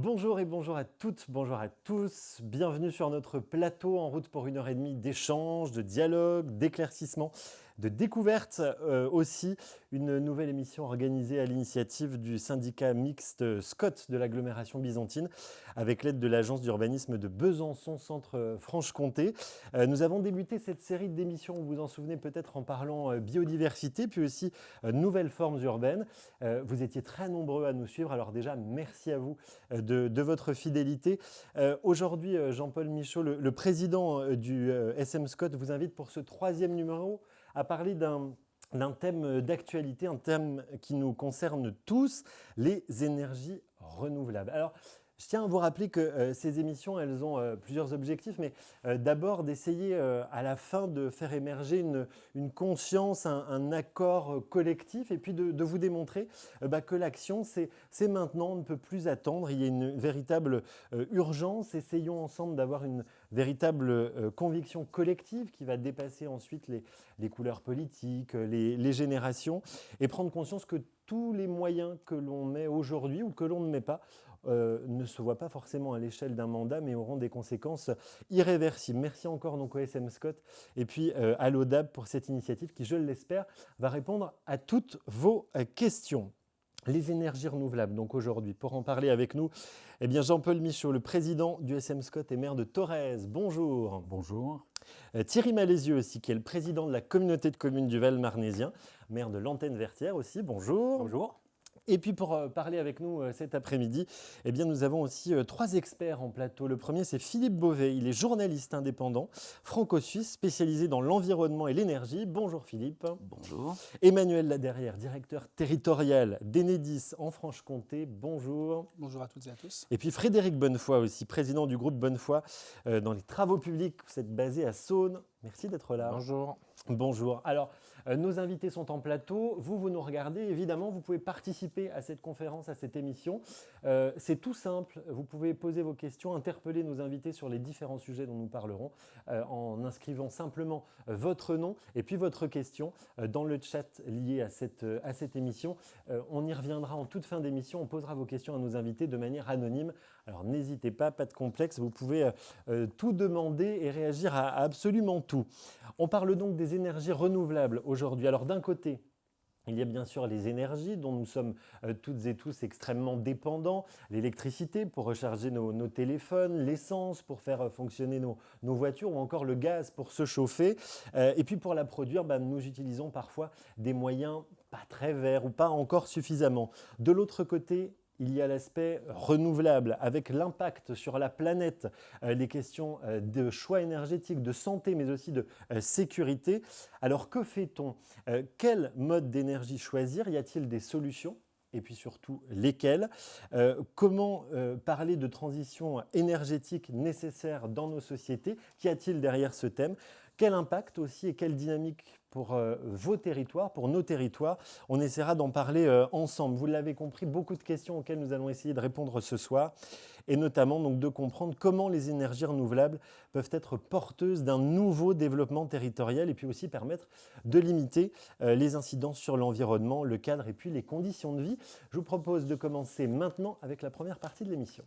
Bonjour et bonjour à toutes, bonjour à tous. Bienvenue sur notre plateau en route pour 1 heure et demie d'échange, de dialogue, d'éclaircissement, de découverte aussi. Une nouvelle émission organisée à l'initiative du syndicat mixte Scott de l'agglomération byzantine avec l'aide de l'agence d'urbanisme de Besançon Centre-Franche-Comté. Nous avons débuté cette série d'émissions, vous vous en souvenez peut-être, en parlant biodiversité, puis aussi nouvelles formes urbaines. Vous étiez très nombreux à nous suivre, alors déjà merci à vous de votre fidélité. Aujourd'hui, Jean-Paul Michaud, le président du SM Scott, vous invite pour ce 3e numéro à parler d'un thème d'actualité, un thème qui nous concerne tous, les énergies renouvelables. Alors, je tiens à vous rappeler que ces émissions, elles ont plusieurs objectifs, mais d'abord d'essayer à la fin de faire émerger une conscience, un accord collectif, et puis de vous démontrer que l'action, c'est maintenant, on ne peut plus attendre, il y a une véritable urgence. Essayons ensemble d'avoir une véritable conviction collective qui va dépasser ensuite les couleurs politiques, les générations, et prendre conscience que tous les moyens que l'on met aujourd'hui ou que l'on ne met pas ne se voient pas forcément à l'échelle d'un mandat, mais auront des conséquences irréversibles. Merci encore donc au SM Scott et puis à l'ODAB pour cette initiative qui, je l'espère, va répondre à toutes vos questions. Les énergies renouvelables, donc aujourd'hui, pour en parler avec nous, Jean-Paul Michaud, le président du SM Scott et maire de Thorez. Bonjour. Bonjour. Thierry Malézieux aussi, qui est le président de la communauté de communes du Val-Marnésien, maire de l'Antenne Vertière aussi. Bonjour. Bonjour. Et puis pour parler avec nous cet après-midi, nous avons aussi 3 experts en plateau. Le premier, c'est Philippe Beauvais. Il est journaliste indépendant, franco-suisse, spécialisé dans l'environnement et l'énergie. Bonjour Philippe. Bonjour. Emmanuel Laderrière, directeur territorial d'Enedis en Franche-Comté. Bonjour. Bonjour à toutes et à tous. Et puis Frédéric Bonnefoy aussi, président du groupe Bonnefoy dans les travaux publics. Vous êtes basé à Saône. Merci d'être là. Bonjour. Bonjour. Alors, nos invités sont en plateau. Vous nous regardez. Évidemment, vous pouvez participer à cette conférence, à cette émission. C'est tout simple. Vous pouvez poser vos questions, interpeller nos invités sur les différents sujets dont nous parlerons en inscrivant simplement votre nom et puis votre question dans le chat lié à cette émission. On y reviendra en toute fin d'émission. On posera vos questions à nos invités de manière anonyme. Alors, n'hésitez pas de complexe. Vous pouvez tout demander et réagir à absolument tout. On parle donc des énergies renouvelables aujourd'hui. Alors d'un côté, il y a bien sûr les énergies dont nous sommes toutes et tous extrêmement dépendants. L'électricité pour recharger nos téléphones, l'essence pour faire fonctionner nos voitures ou encore le gaz pour se chauffer. Et puis pour la produire, nous utilisons parfois des moyens pas très verts ou pas encore suffisamment. De l'autre côté, il y a l'aspect renouvelable avec l'impact sur la planète, les questions de choix énergétique, de santé, mais aussi de sécurité. Alors que fait-on ? Quel mode d'énergie choisir ? Y a-t-il des solutions ? Et puis surtout, lesquelles ? Comment parler de transition énergétique nécessaire dans nos sociétés ? Qu'y a-t-il derrière ce thème ? Quel impact aussi et quelle dynamique pour vos territoires, pour nos territoires ? On essaiera d'en parler ensemble. Vous l'avez compris, beaucoup de questions auxquelles nous allons essayer de répondre ce soir, et notamment donc, de comprendre comment les énergies renouvelables peuvent être porteuses d'un nouveau développement territorial et puis aussi permettre de limiter les incidences sur l'environnement, le cadre et puis les conditions de vie. Je vous propose de commencer maintenant avec la première partie de l'émission.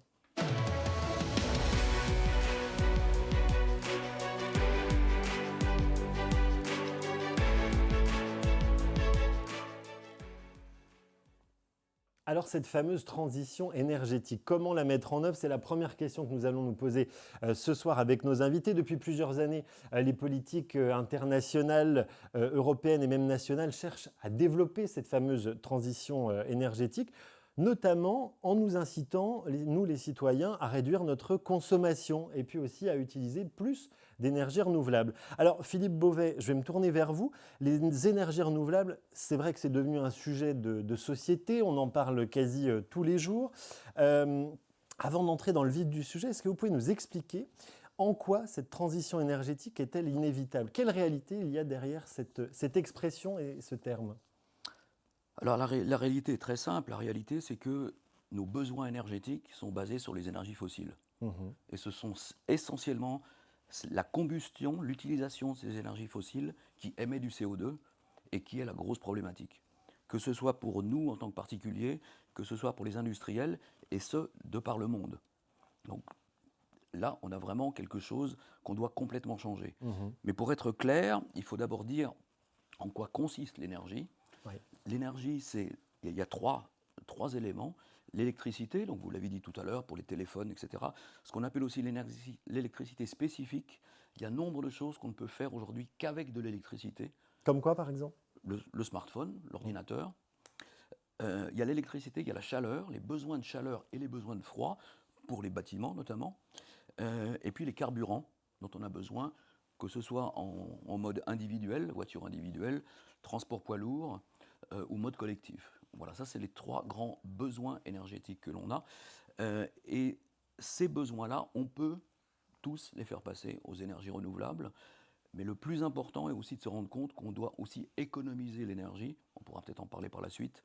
Alors cette fameuse transition énergétique, comment la mettre en œuvre ? C'est la première question que nous allons nous poser ce soir avec nos invités. Depuis plusieurs années, les politiques internationales, européennes et même nationales cherchent à développer cette fameuse transition énergétique, notamment en nous incitant, nous les citoyens, à réduire notre consommation et puis aussi à utiliser plus d'énergie renouvelable. Alors Philippe Beauvais, je vais me tourner vers vous. Les énergies renouvelables, c'est vrai que c'est devenu un sujet de société, on en parle quasi tous les jours. Avant d'entrer dans le vif du sujet, est-ce que vous pouvez nous expliquer en quoi cette transition énergétique est-elle inévitable ? Quelle réalité il y a derrière cette expression et ce terme ? Alors la réalité est très simple. La réalité, c'est que nos besoins énergétiques sont basés sur les énergies fossiles. Et ce sont essentiellement la combustion, l'utilisation de ces énergies fossiles qui émet du CO2 et qui est la grosse problématique. Que ce soit pour nous en tant que particuliers, que ce soit pour les industriels, et ce, de par le monde. Donc là, on a vraiment quelque chose qu'on doit complètement changer. Mais pour être clair, il faut d'abord dire en quoi consiste l'énergie. Oui. L'énergie, il y a trois éléments. L'électricité, donc vous l'avez dit tout à l'heure, pour les téléphones, etc. Ce qu'on appelle aussi l'électricité spécifique. Il y a nombre de choses qu'on ne peut faire aujourd'hui qu'avec de l'électricité. Comme quoi, par exemple ? Le smartphone, l'ordinateur. Il y a l'électricité, il y a la chaleur, les besoins de chaleur et les besoins de froid, pour les bâtiments notamment. Et puis les carburants dont on a besoin, que ce soit en mode individuel, voiture individuelle, transport poids lourd ou mode collectif. Voilà, ça c'est les trois grands besoins énergétiques que l'on a. Et ces besoins-là, on peut tous les faire passer aux énergies renouvelables. Mais le plus important est aussi de se rendre compte qu'on doit aussi économiser l'énergie. On pourra peut-être en parler par la suite.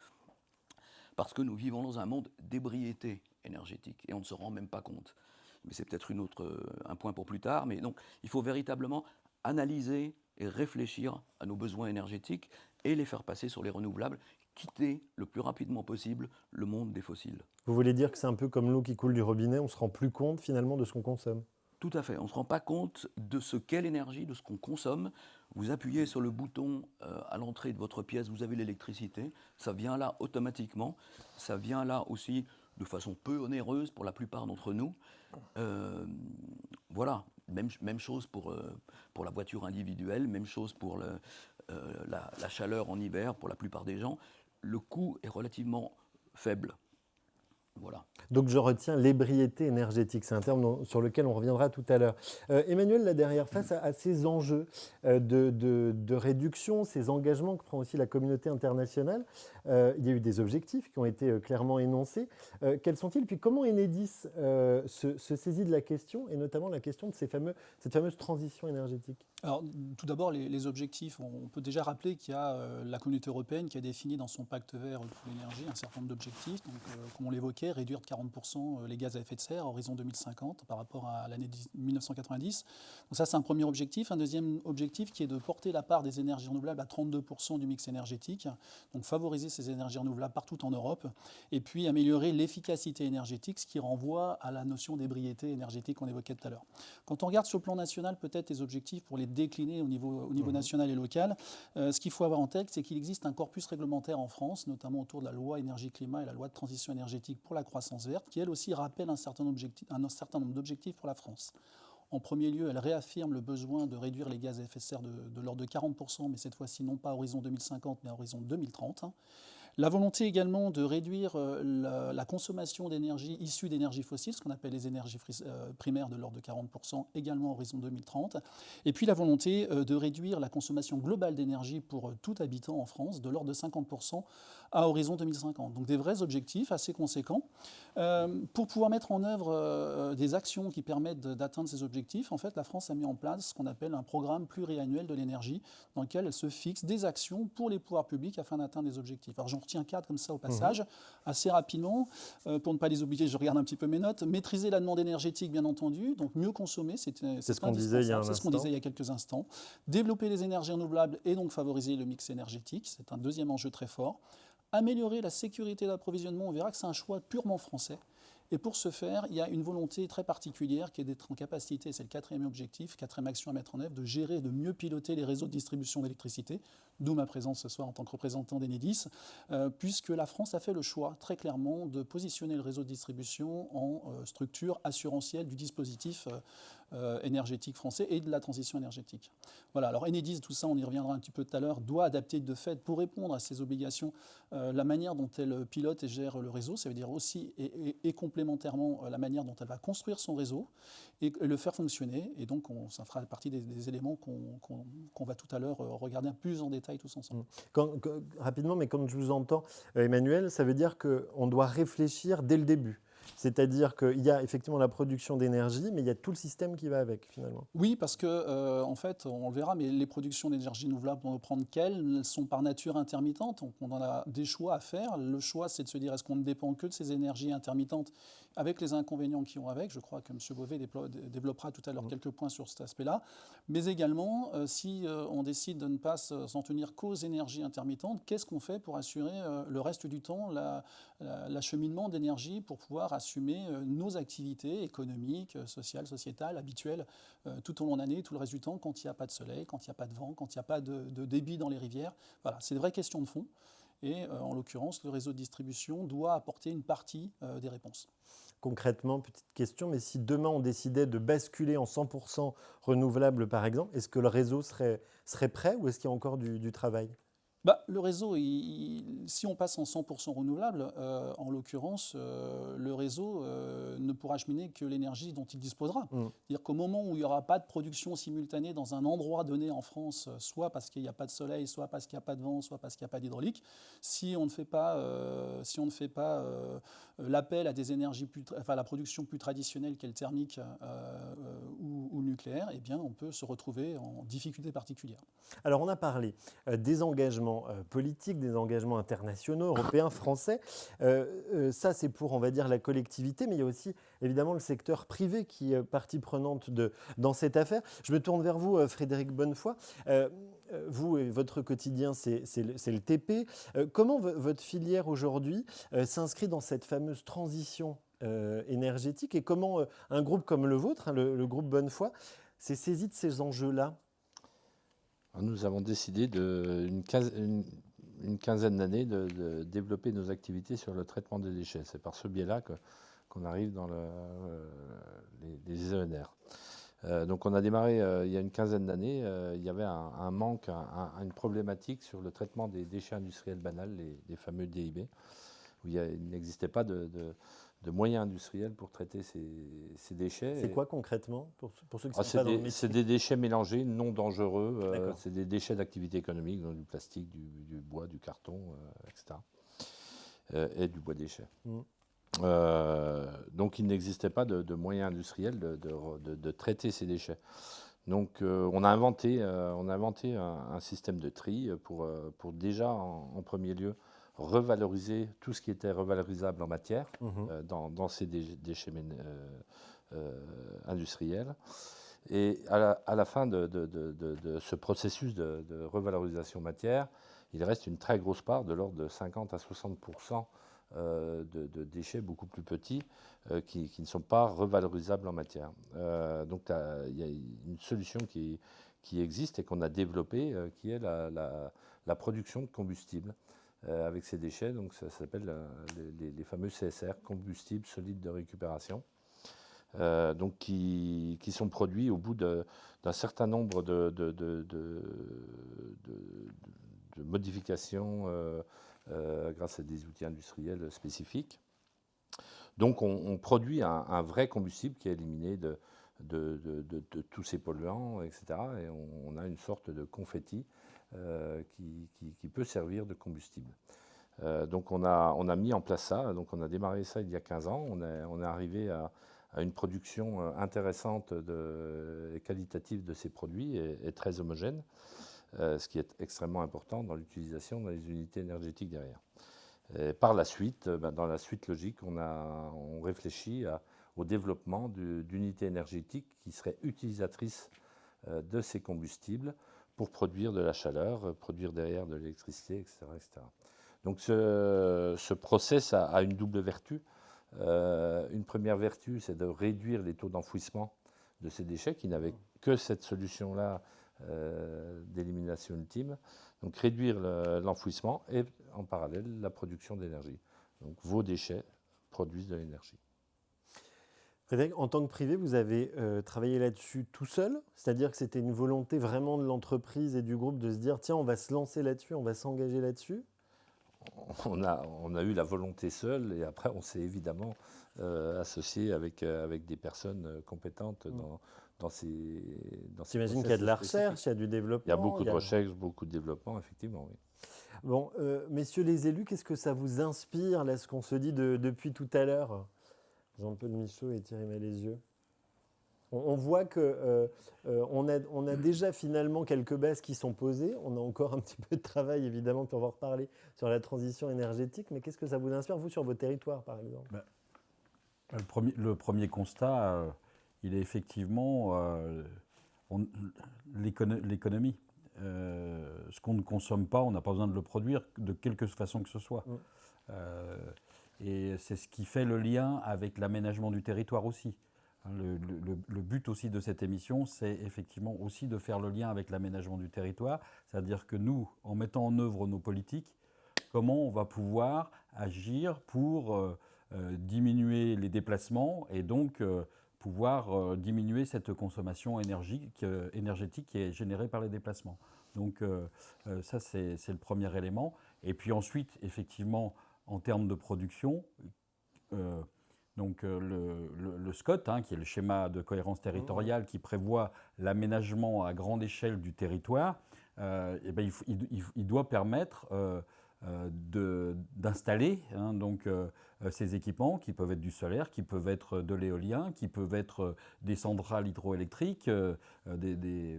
Parce que nous vivons dans un monde d'ébriété énergétique et on ne se rend même pas compte. Mais c'est peut-être un point pour plus tard. Mais donc, il faut véritablement analyser et réfléchir à nos besoins énergétiques et les faire passer sur les renouvelables, quitter le plus rapidement possible le monde des fossiles. Vous voulez dire que c'est un peu comme l'eau qui coule du robinet, on ne se rend plus compte finalement de ce qu'on consomme ? Tout à fait, on ne se rend pas compte de ce qu'est l'énergie, de ce qu'on consomme. Vous appuyez sur le bouton à l'entrée de votre pièce, vous avez l'électricité, ça vient là automatiquement, ça vient là aussi de façon peu onéreuse pour la plupart d'entre nous. Voilà, même chose pour la voiture individuelle, même chose pour la chaleur en hiver pour la plupart des gens. Le coût est relativement faible. Voilà. Donc je retiens l'ébriété énergétique, c'est un terme sur lequel on reviendra tout à l'heure. Emmanuel, là derrière, face à ces enjeux de réduction, ces engagements que prend aussi la communauté internationale, il y a eu des objectifs qui ont été clairement énoncés. Quels sont-ils ? Puis comment Enedis se saisit de la question, et notamment la question de cette fameuse transition énergétique ? Alors, tout d'abord, les objectifs, on peut déjà rappeler qu'il y a la communauté européenne qui a défini dans son pacte vert pour l'énergie un certain nombre d'objectifs. Donc, comme on l'évoquait, réduire de 40% les gaz à effet de serre à horizon 2050 par rapport à l'année 1990. Donc ça, c'est un premier objectif. Un deuxième objectif qui est de porter la part des énergies renouvelables à 32% du mix énergétique. Donc favoriser ces énergies renouvelables partout en Europe. Et puis améliorer l'efficacité énergétique, ce qui renvoie à la notion d'ébriété énergétique qu'on évoquait tout à l'heure. Quand on regarde sur le plan national, peut-être les objectifs pour les décliner au niveau national et local, ce qu'il faut avoir en tête, c'est qu'il existe un corpus réglementaire en France, notamment autour de la loi énergie-climat et la loi de transition énergétique pour la croissance verte, qui elle aussi rappelle un certain nombre d'objectifs pour la France. En premier lieu, elle réaffirme le besoin de réduire les gaz à effet de serre de l'ordre de 40%, mais cette fois-ci non pas à horizon 2050, mais à horizon 2030. La volonté également de réduire la consommation d'énergie issue d'énergies fossiles, ce qu'on appelle les énergies primaires de l'ordre de 40%, également à horizon 2030. Et puis la volonté de réduire la consommation globale d'énergie pour tout habitant en France de l'ordre de 50% à horizon 2050. Donc des vrais objectifs assez conséquents. Pour pouvoir mettre en œuvre des actions qui permettent d'atteindre ces objectifs, en fait, la France a mis en place ce qu'on appelle un programme pluriannuel de l'énergie dans lequel elle se fixe des actions pour les pouvoirs publics afin d'atteindre des objectifs. Alors j'en retiens 4 comme ça au passage, assez rapidement, pour ne pas les oublier, je regarde un petit peu mes notes. Maîtriser la demande énergétique, bien entendu, donc mieux consommer, c'est ce qu'on disait il y a un instant. C'est ce qu'on disait il y a quelques instants. Développer les énergies renouvelables et donc favoriser le mix énergétique, c'est un deuxième enjeu très fort. Améliorer la sécurité d'approvisionnement, on verra que c'est un choix purement français. Et pour ce faire, il y a une volonté très particulière qui est d'être en capacité, c'est le quatrième objectif, quatrième action à mettre en œuvre, de gérer, de mieux piloter les réseaux de distribution d'électricité, d'où ma présence ce soir en tant que représentant d'Enedis, puisque la France a fait le choix très clairement de positionner le réseau de distribution en structure assurantielle du dispositif énergétique français et de la transition énergétique. Voilà, alors Enedis, tout ça, on y reviendra un petit peu tout à l'heure, doit adapter de fait, pour répondre à ces obligations, la manière dont elle pilote et gère le réseau, ça veut dire aussi et complémentairement la manière dont elle va construire son réseau et le faire fonctionner. Et donc, ça fera partie des éléments qu'on va tout à l'heure regarder plus en détail tous ensemble. Rapidement, mais comme je vous entends, Emmanuel, ça veut dire qu'on doit réfléchir dès le début. C'est-à-dire qu'il y a effectivement la production d'énergie, mais il y a tout le système qui va avec, finalement. Oui, parce que, en fait, on le verra, mais les productions d'énergie renouvelable, on va prendre quelles, elles sont par nature intermittentes. Donc, on en a des choix à faire. Le choix, c'est de se dire, est-ce qu'on ne dépend que de ces énergies intermittentes avec les inconvénients qui ont avec. Je crois que M. Beauvais développera tout à l'heure quelques points sur cet aspect-là. Mais également, si on décide de ne pas s'en tenir qu'aux énergies intermittentes, qu'est-ce qu'on fait pour assurer le reste du temps l'acheminement d'énergie pour pouvoir assumer nos activités économiques, sociales, sociétales, habituelles, tout au long de l'année, tout le reste du temps, quand il n'y a pas de soleil, quand il n'y a pas de vent, quand il n'y a pas de débit dans les rivières. Voilà, c'est des vraies questions de fond. Et en l'occurrence, le réseau de distribution doit apporter une partie des réponses. Concrètement, petite question, mais si demain on décidait de basculer en 100% renouvelable par exemple, est-ce que le réseau serait prêt ou est-ce qu'il y a encore du travail ? Le réseau, si on passe en 100% renouvelable, en l'occurrence, le réseau ne pourra acheminer que l'énergie dont il disposera. C'est-à-dire qu'au moment où il n'y aura pas de production simultanée dans un endroit donné en France, soit parce qu'il n'y a pas de soleil, soit parce qu'il n'y a pas de vent, soit parce qu'il n'y a pas d'hydraulique, si on ne fait pas, l'appel à des énergies à la production plus traditionnelle qu'est le thermique ou nucléaire, eh bien, on peut se retrouver en difficulté particulière. Alors, on a parlé des engagements politiques, des engagements internationaux, européens, français. Ça, c'est pour, on va dire, la collectivité, mais il y a aussi, évidemment, le secteur privé qui est partie prenante dans cette affaire. Je me tourne vers vous, Frédéric Bonnefoy. Vous, votre quotidien, c'est le TP. Comment votre filière, aujourd'hui, s'inscrit dans cette fameuse transition énergétique et comment un groupe comme le vôtre, le groupe Bonnefoy, s'est saisi de ces enjeux-là ? Nous avons décidé une quinzaine d'années de développer nos activités sur le traitement des déchets. C'est par ce biais-là qu'on arrive dans les ENR. Donc on a démarré il y a une quinzaine d'années. Il y avait un manque, une problématique sur le traitement des déchets industriels banals, les fameux DIB, où il n'existait pas de moyens industriels pour traiter ces déchets. C'est quoi concrètement pour ceux qui sont pas dans le métier ? C'est des déchets mélangés, non dangereux. C'est des déchets d'activité économique, donc du plastique, du bois, du carton, etc. Et du bois déchet. Donc il n'existait pas de moyens industriels de traiter ces déchets. Donc on a inventé un système de tri pour déjà en premier lieu revaloriser tout ce qui était revalorisable en matière dans ces déchets industriels. Et à la fin de ce processus de revalorisation matière, il reste une très grosse part, de l'ordre de 50 à 60% de déchets beaucoup plus petits qui ne sont pas revalorisables en matière. Donc il y a une solution qui existe et qu'on a développée, qui est la production de combustible. Avec ces déchets, donc ça s'appelle les fameux CSR, combustibles solides de récupération, donc qui sont produits au bout d'un certain nombre de modifications grâce à des outils industriels spécifiques. Donc on produit un vrai combustible qui est éliminé de tous ces polluants, etc. Et on a une sorte de confetti qui peut servir de combustible. Donc on a mis en place ça, donc on a démarré ça il y a 15 ans, on est arrivé à une production intéressante et qualitative de ces produits et très homogène, ce qui est extrêmement important dans l'utilisation dans les unités énergétiques derrière. Et par la suite, dans la suite logique, on réfléchit au développement d'unités énergétiques qui seraient utilisatrices de ces combustibles pour produire de la chaleur, produire derrière de l'électricité, etc., etc. Donc ce process a une double vertu. Une première vertu, c'est de réduire les taux d'enfouissement de ces déchets qui n'avaient que cette solution-là d'élimination ultime. Donc réduire l'enfouissement et en parallèle la production d'énergie. Donc vos déchets produisent de l'énergie. Frédéric, en tant que privé, vous avez travaillé là-dessus tout seul, c'est-à-dire que c'était une volonté vraiment de l'entreprise et du groupe de se dire tiens, on va se lancer là-dessus, on va s'engager là-dessus. On a eu la volonté seule et après on s'est évidemment associé avec des personnes compétentes dans ces J'imagine qu'il y a de la recherche, il y a du développement. Il y a beaucoup de recherche, beaucoup de développement, effectivement, oui. Bon, messieurs les élus, qu'est-ce que ça vous inspire, là, ce qu'on se dit depuis tout à l'heure ? Jean-Paul Michaud et Thierry Malezieux. On voit qu'on a déjà finalement quelques bases qui sont posées. On a encore un petit peu de travail, évidemment, puis on va en reparler sur la transition énergétique. Mais qu'est-ce que ça vous inspire, vous, sur vos territoires, par exemple ? Le premier constat, il est effectivement l'économie. Ce qu'on ne consomme pas, on n'a pas besoin de le produire de quelque façon que ce soit. Et c'est ce qui fait le lien avec l'aménagement du territoire aussi. Le but aussi de cette émission, c'est effectivement aussi de faire le lien avec l'aménagement du territoire, c'est-à-dire que nous, en mettant en œuvre nos politiques, comment on va pouvoir agir pour diminuer les déplacements et donc pouvoir diminuer cette consommation énergétique qui est générée par les déplacements. Donc ça, c'est le premier élément. Et puis ensuite, effectivement, en termes de production, le SCOT, qui est le schéma de cohérence territoriale qui prévoit l'aménagement à grande échelle du territoire, il doit permettre d'installer ces équipements qui peuvent être du solaire, qui peuvent être de l'éolien, qui peuvent être des centrales hydroélectriques,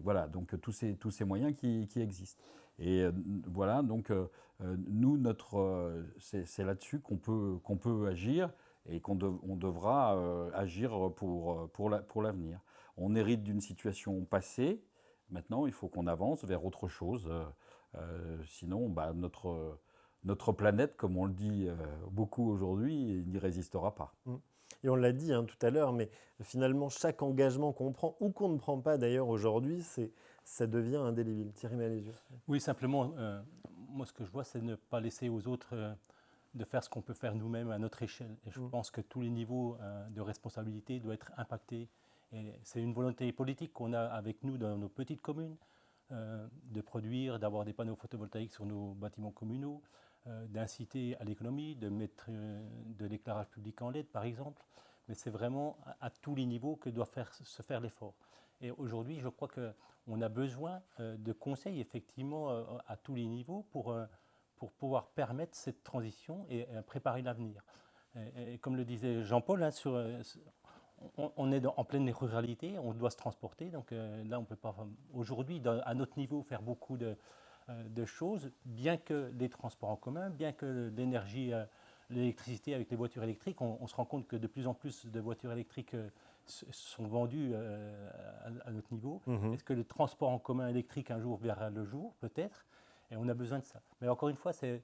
voilà, donc tous ces moyens qui existent. Et voilà, donc nous, c'est là-dessus qu'on peut agir et qu'on devra agir pour l'avenir. On hérite d'une situation passée, maintenant il faut qu'on avance vers autre chose, sinon notre planète, comme on le dit beaucoup aujourd'hui, n'y résistera pas. Et on l'a dit tout à l'heure, mais finalement, chaque engagement qu'on prend, ou qu'on ne prend pas d'ailleurs aujourd'hui, ça devient indélébile. Thierry Malézieux. Oui, simplement, moi ce que je vois, c'est ne pas laisser aux autres de faire ce qu'on peut faire nous-mêmes à notre échelle. Et je pense que tous les niveaux de responsabilité doivent être impactés. Et c'est une volonté politique qu'on a avec nous dans nos petites communes, de produire, d'avoir des panneaux photovoltaïques sur nos bâtiments communaux, d'inciter à l'économie, de mettre de l'éclairage public en LED, par exemple. Mais c'est vraiment à tous les niveaux que doit se faire l'effort. Et aujourd'hui, je crois qu'on a besoin de conseils, effectivement, à tous les niveaux pour pouvoir permettre cette transition et préparer l'avenir. Et comme le disait Jean-Paul, on est en pleine ruralité, on doit se transporter. Donc là, on ne peut pas, aujourd'hui, à notre niveau, faire beaucoup de choses, bien que les transports en commun, bien que l'énergie, l'électricité avec les voitures électriques, on se rend compte que de plus en plus de voitures électriques sont vendues à notre niveau. Est-ce que le transport en commun électrique un jour verra le jour? Peut-être. Et on a besoin de ça. Mais encore une fois, c'est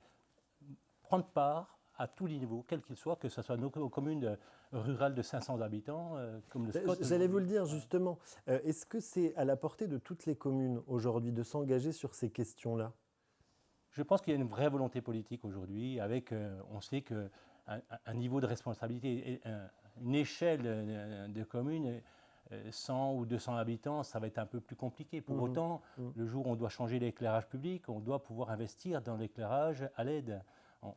prendre part à tous les niveaux, quels qu'ils soient, que ce soit nos communes rurales de 500 habitants, comme le SCOT. J'allais vous le dire justement. Est-ce que c'est à la portée de toutes les communes aujourd'hui de s'engager sur ces questions-là? Je pense qu'il y a une vraie volonté politique aujourd'hui, avec, on sait qu'un niveau de responsabilité, une échelle de communes, 100 ou 200 habitants, ça va être un peu plus compliqué. Pour autant, le jour où on doit changer l'éclairage public, on doit pouvoir investir dans l'éclairage à LED.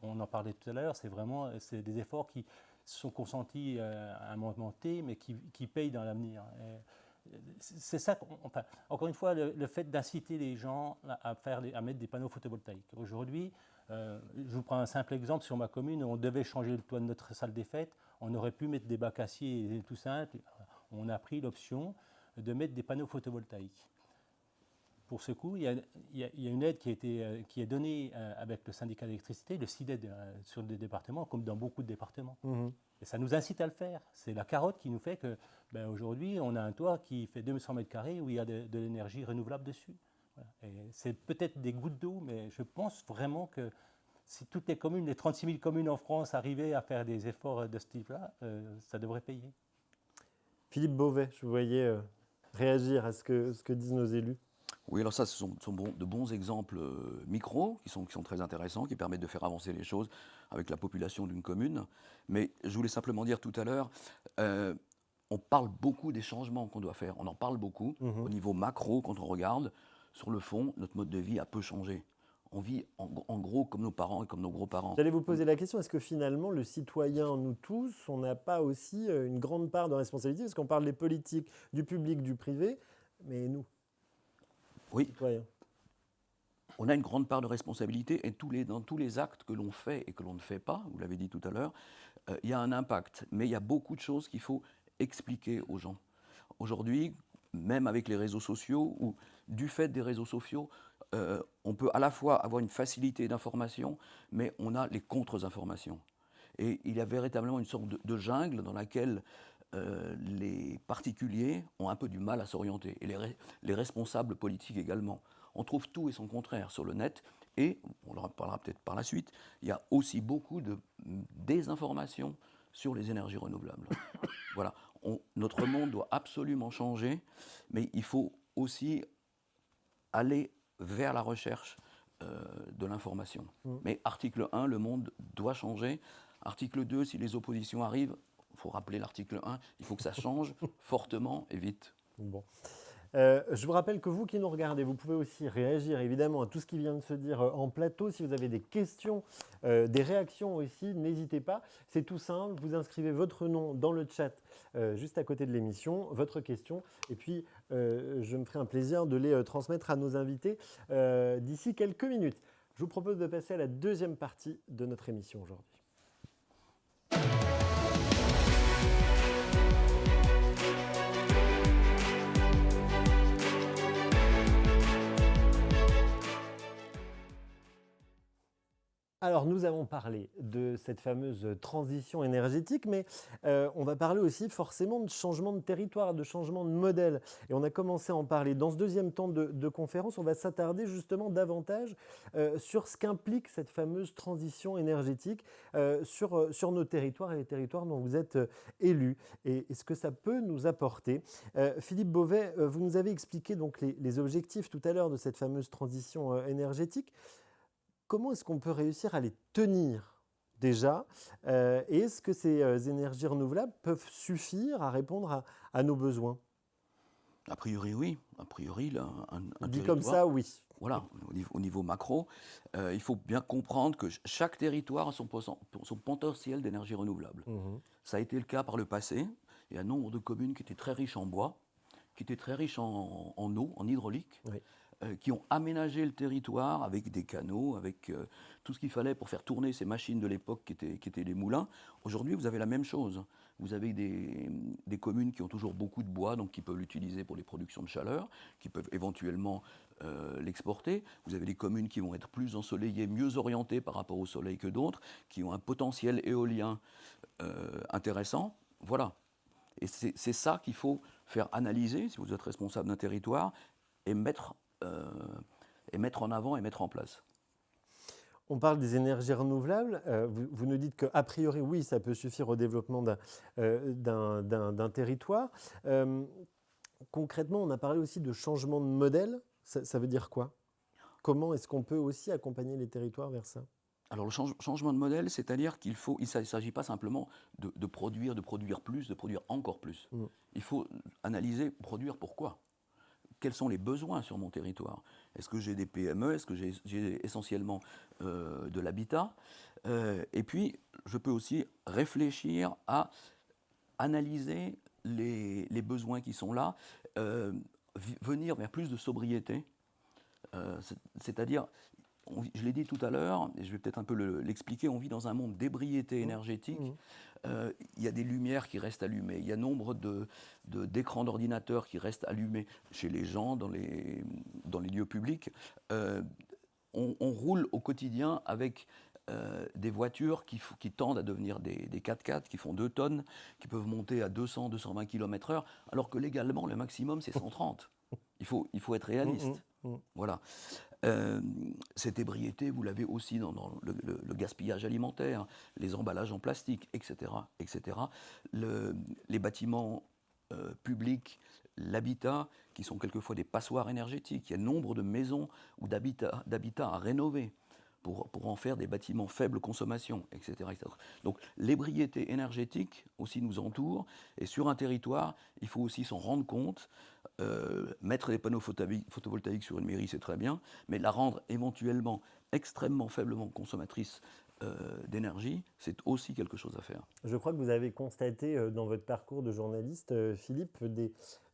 On en parlait tout à l'heure, c'est des efforts qui sont consentis à un moment T, mais qui payent dans l'avenir. C'est ça, encore une fois, le fait d'inciter les gens à mettre des panneaux photovoltaïques. Aujourd'hui, je vous prends un simple exemple, sur ma commune, on devait changer le toit de notre salle des fêtes, on aurait pu mettre des bacs acier tout simple. On a pris l'option de mettre des panneaux photovoltaïques. Pour ce coup, il y a une aide qui est donnée avec le syndicat d'électricité, le CIDED, sur des départements, comme dans beaucoup de départements. Et ça nous incite à le faire. C'est la carotte qui nous fait que, aujourd'hui, on a un toit qui fait 200 mètres carrés où il y a de l'énergie renouvelable dessus. Voilà. Et c'est peut-être des gouttes d'eau, mais je pense vraiment que si toutes les communes, les 36 000 communes en France arrivaient à faire des efforts de ce type-là, ça devrait payer. Philippe Beauvais, je vous voyais réagir à ce que disent nos élus. Oui, alors ça, ce sont de bons exemples micros qui sont très intéressants, qui permettent de faire avancer les choses avec la population d'une commune. Mais je voulais simplement dire tout à l'heure, on parle beaucoup des changements qu'on doit faire. On en parle beaucoup au niveau macro quand on regarde. Sur le fond, notre mode de vie a peu changé. On vit en gros comme nos parents et comme nos gros-parents. J'allais vous poser la question, est-ce que finalement, le citoyen, nous tous, on n'a pas aussi une grande part de responsabilité? Parce qu'on parle des politiques, du public, du privé, mais nous, oui, citoyens. On a une grande part de responsabilité et dans tous les actes que l'on fait et que l'on ne fait pas, vous l'avez dit tout à l'heure, il y a un impact. Mais il y a beaucoup de choses qu'il faut expliquer aux gens. Aujourd'hui, même avec les réseaux sociaux, ou du fait des réseaux sociaux, on peut à la fois avoir une facilité d'information, mais on a les contre-informations. Et il y a véritablement une sorte de jungle dans laquelle les particuliers ont un peu du mal à s'orienter, et les responsables politiques également. On trouve tout et son contraire sur le net, et, on en parlera peut-être par la suite, il y a aussi beaucoup de désinformation sur les énergies renouvelables. Voilà, notre monde doit absolument changer, mais il faut aussi aller vers la recherche de l'information. Mais article 1, le monde doit changer. Article 2, si les oppositions arrivent, il faut rappeler l'article 1, il faut que ça change fortement et vite. Bon. Je vous rappelle que vous qui nous regardez, vous pouvez aussi réagir évidemment à tout ce qui vient de se dire en plateau. Si vous avez des questions, des réactions aussi, n'hésitez pas. C'est tout simple, vous inscrivez votre nom dans le chat juste à côté de l'émission, votre question, et puis je me ferai un plaisir de les transmettre à nos invités d'ici quelques minutes. Je vous propose de passer à la deuxième partie de notre émission aujourd'hui. Alors, nous avons parlé de cette fameuse transition énergétique, mais on va parler aussi forcément de changement de territoire, de changement de modèle. Et on a commencé à en parler. Dans ce deuxième temps de conférence, on va s'attarder justement davantage sur ce qu'implique cette fameuse transition énergétique sur nos territoires et les territoires dont vous êtes élus, et ce que ça peut nous apporter. Philippe Beauvais, vous nous avez expliqué donc les objectifs tout à l'heure de cette fameuse transition énergétique. Comment est-ce qu'on peut réussir à les tenir déjà et est-ce que ces énergies renouvelables peuvent suffire à répondre à nos besoins? A priori, oui. A priori, un dit comme ça, oui. Voilà, au niveau macro, il faut bien comprendre que chaque territoire a son potentiel d'énergie renouvelable. Ça a été le cas par le passé. Il y a un nombre de communes qui étaient très riches en bois, qui étaient très riches en eau, en hydraulique. Oui. Qui ont aménagé le territoire avec des canaux, avec tout ce qu'il fallait pour faire tourner ces machines de l'époque qui étaient les moulins. Aujourd'hui, vous avez la même chose. Vous avez des communes qui ont toujours beaucoup de bois, donc qui peuvent l'utiliser pour les productions de chaleur, qui peuvent éventuellement l'exporter. Vous avez des communes qui vont être plus ensoleillées, mieux orientées par rapport au soleil que d'autres, qui ont un potentiel éolien intéressant. Voilà. Et c'est ça qu'il faut faire analyser, si vous êtes responsable d'un territoire, et mettre en avant et mettre en place. On parle des énergies renouvelables. Vous nous dites qu'a priori, oui, ça peut suffire au développement d'un territoire. Concrètement, on a parlé aussi de changement de modèle. Ça veut dire quoi? Comment est-ce qu'on peut aussi accompagner les territoires vers ça? Alors le changement de modèle, c'est-à-dire qu'il ne s'agit pas simplement de produire plus, de produire encore plus. Il faut analyser, produire pourquoi? Quels sont les besoins sur mon territoire? Est-ce que j'ai des PME? Est-ce que j'ai essentiellement de l'habitat? Et puis, je peux aussi réfléchir à analyser les besoins qui sont là, venir vers plus de sobriété. C'est-à-dire, je l'ai dit tout à l'heure, et je vais peut-être un peu l'expliquer, on vit dans un monde d'ébriété énergétique. Il y a des lumières qui restent allumées, il y a nombre d'écrans d'ordinateur qui restent allumés chez les gens, dans les lieux publics. On roule au quotidien avec des voitures qui tendent à devenir des 4x4, qui font 2 tonnes, qui peuvent monter à 200-220 km/h, alors que légalement, le maximum, c'est 130. Il faut être réaliste. Voilà. Cette ébriété, vous l'avez aussi dans le gaspillage alimentaire, les emballages en plastique, etc. etc. Les bâtiments publics, l'habitat, qui sont quelquefois des passoires énergétiques. Il y a nombre de maisons ou d'habitats à rénover pour en faire des bâtiments faible consommation, etc. etc. Donc l'ébriété énergétique aussi nous entoure, et sur un territoire, il faut aussi s'en rendre compte. Mettre des panneaux photovoltaïques sur une mairie, c'est très bien, mais la rendre éventuellement extrêmement faiblement consommatrice d'énergie, c'est aussi quelque chose à faire. Je crois que vous avez constaté dans votre parcours de journaliste, Philippe,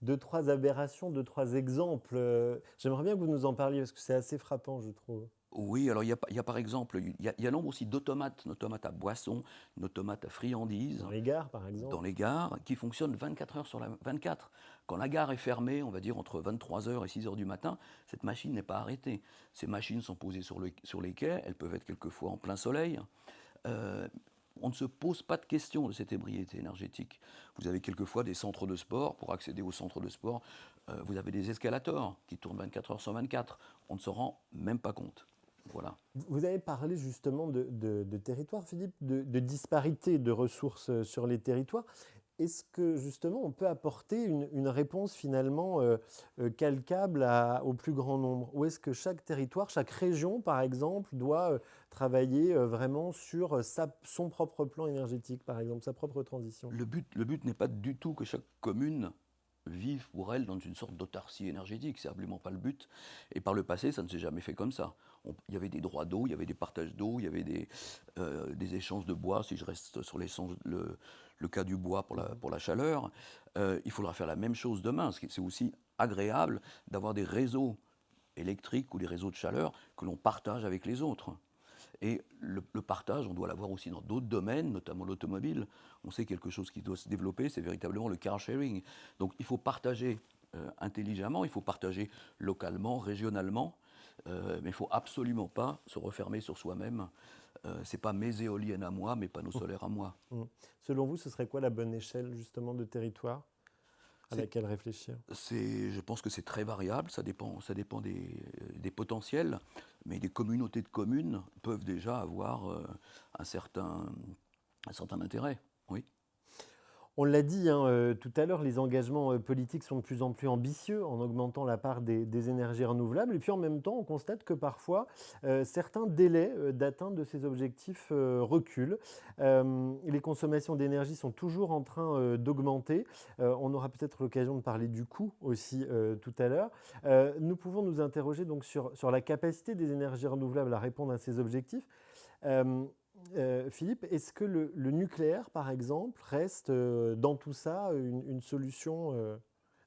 2-3 aberrations, 2-3 exemples. J'aimerais bien que vous nous en parliez, parce que c'est assez frappant, je trouve. Oui, alors il y a par exemple, il y a nombre aussi d'automates, une automate à boissons, une automate à friandises. Dans les gares, par exemple. Dans les gares, qui fonctionnent 24 heures sur la 24. Quand la gare est fermée, on va dire entre 23h et 6h du matin, cette machine n'est pas arrêtée. Ces machines sont posées sur les quais, elles peuvent être quelquefois en plein soleil. on ne se pose pas de questions de cette ébriété énergétique. Vous avez quelquefois des centres de sport. Pour accéder aux centres de sport, vous avez des escalators qui tournent 24 heures sur 24. On ne se rend même pas compte. Voilà. Vous avez parlé justement de territoire, Philippe, de disparité de ressources sur les territoires. Est-ce que justement on peut apporter une réponse finalement calcable au plus grand nombre? Ou est-ce que chaque territoire, chaque région par exemple, doit travailler vraiment sur son propre plan énergétique, par exemple, sa propre transition? Le but n'est pas du tout que chaque commune vive pour elle dans une sorte d'autarcie énergétique. C'est absolument pas le but. Et par le passé, ça ne s'est jamais fait comme ça. Il y avait des droits d'eau, il y avait des partages d'eau, il y avait des échanges de bois, si je reste sur le cas du bois pour la chaleur. Il faudra faire la même chose demain. C'est aussi agréable d'avoir des réseaux électriques ou des réseaux de chaleur que l'on partage avec les autres. Et le partage, on doit l'avoir aussi dans d'autres domaines, notamment l'automobile. On sait quelque chose qui doit se développer, c'est véritablement le car sharing. Donc il faut partager intelligemment, il faut partager localement, régionalement, mais il ne faut absolument pas se refermer sur soi-même. Ce n'est pas mes éoliennes à moi, mes panneaux solaires à moi. Selon vous, ce serait quoi la bonne échelle justement de territoire à laquelle réfléchir? Je pense que c'est très variable, ça dépend des potentiels, mais des communautés de communes peuvent déjà avoir un certain intérêt, oui. On l'a dit tout à l'heure, les engagements politiques sont de plus en plus ambitieux en augmentant la part des énergies renouvelables. Et puis en même temps, on constate que parfois, certains délais d'atteinte de ces objectifs reculent. Les consommations d'énergie sont toujours en train d'augmenter. On aura peut-être l'occasion de parler du coût aussi tout à l'heure. Nous pouvons nous interroger donc sur la capacité des énergies renouvelables à répondre à ces objectifs. Philippe, est-ce que le nucléaire, par exemple, reste dans tout ça une solution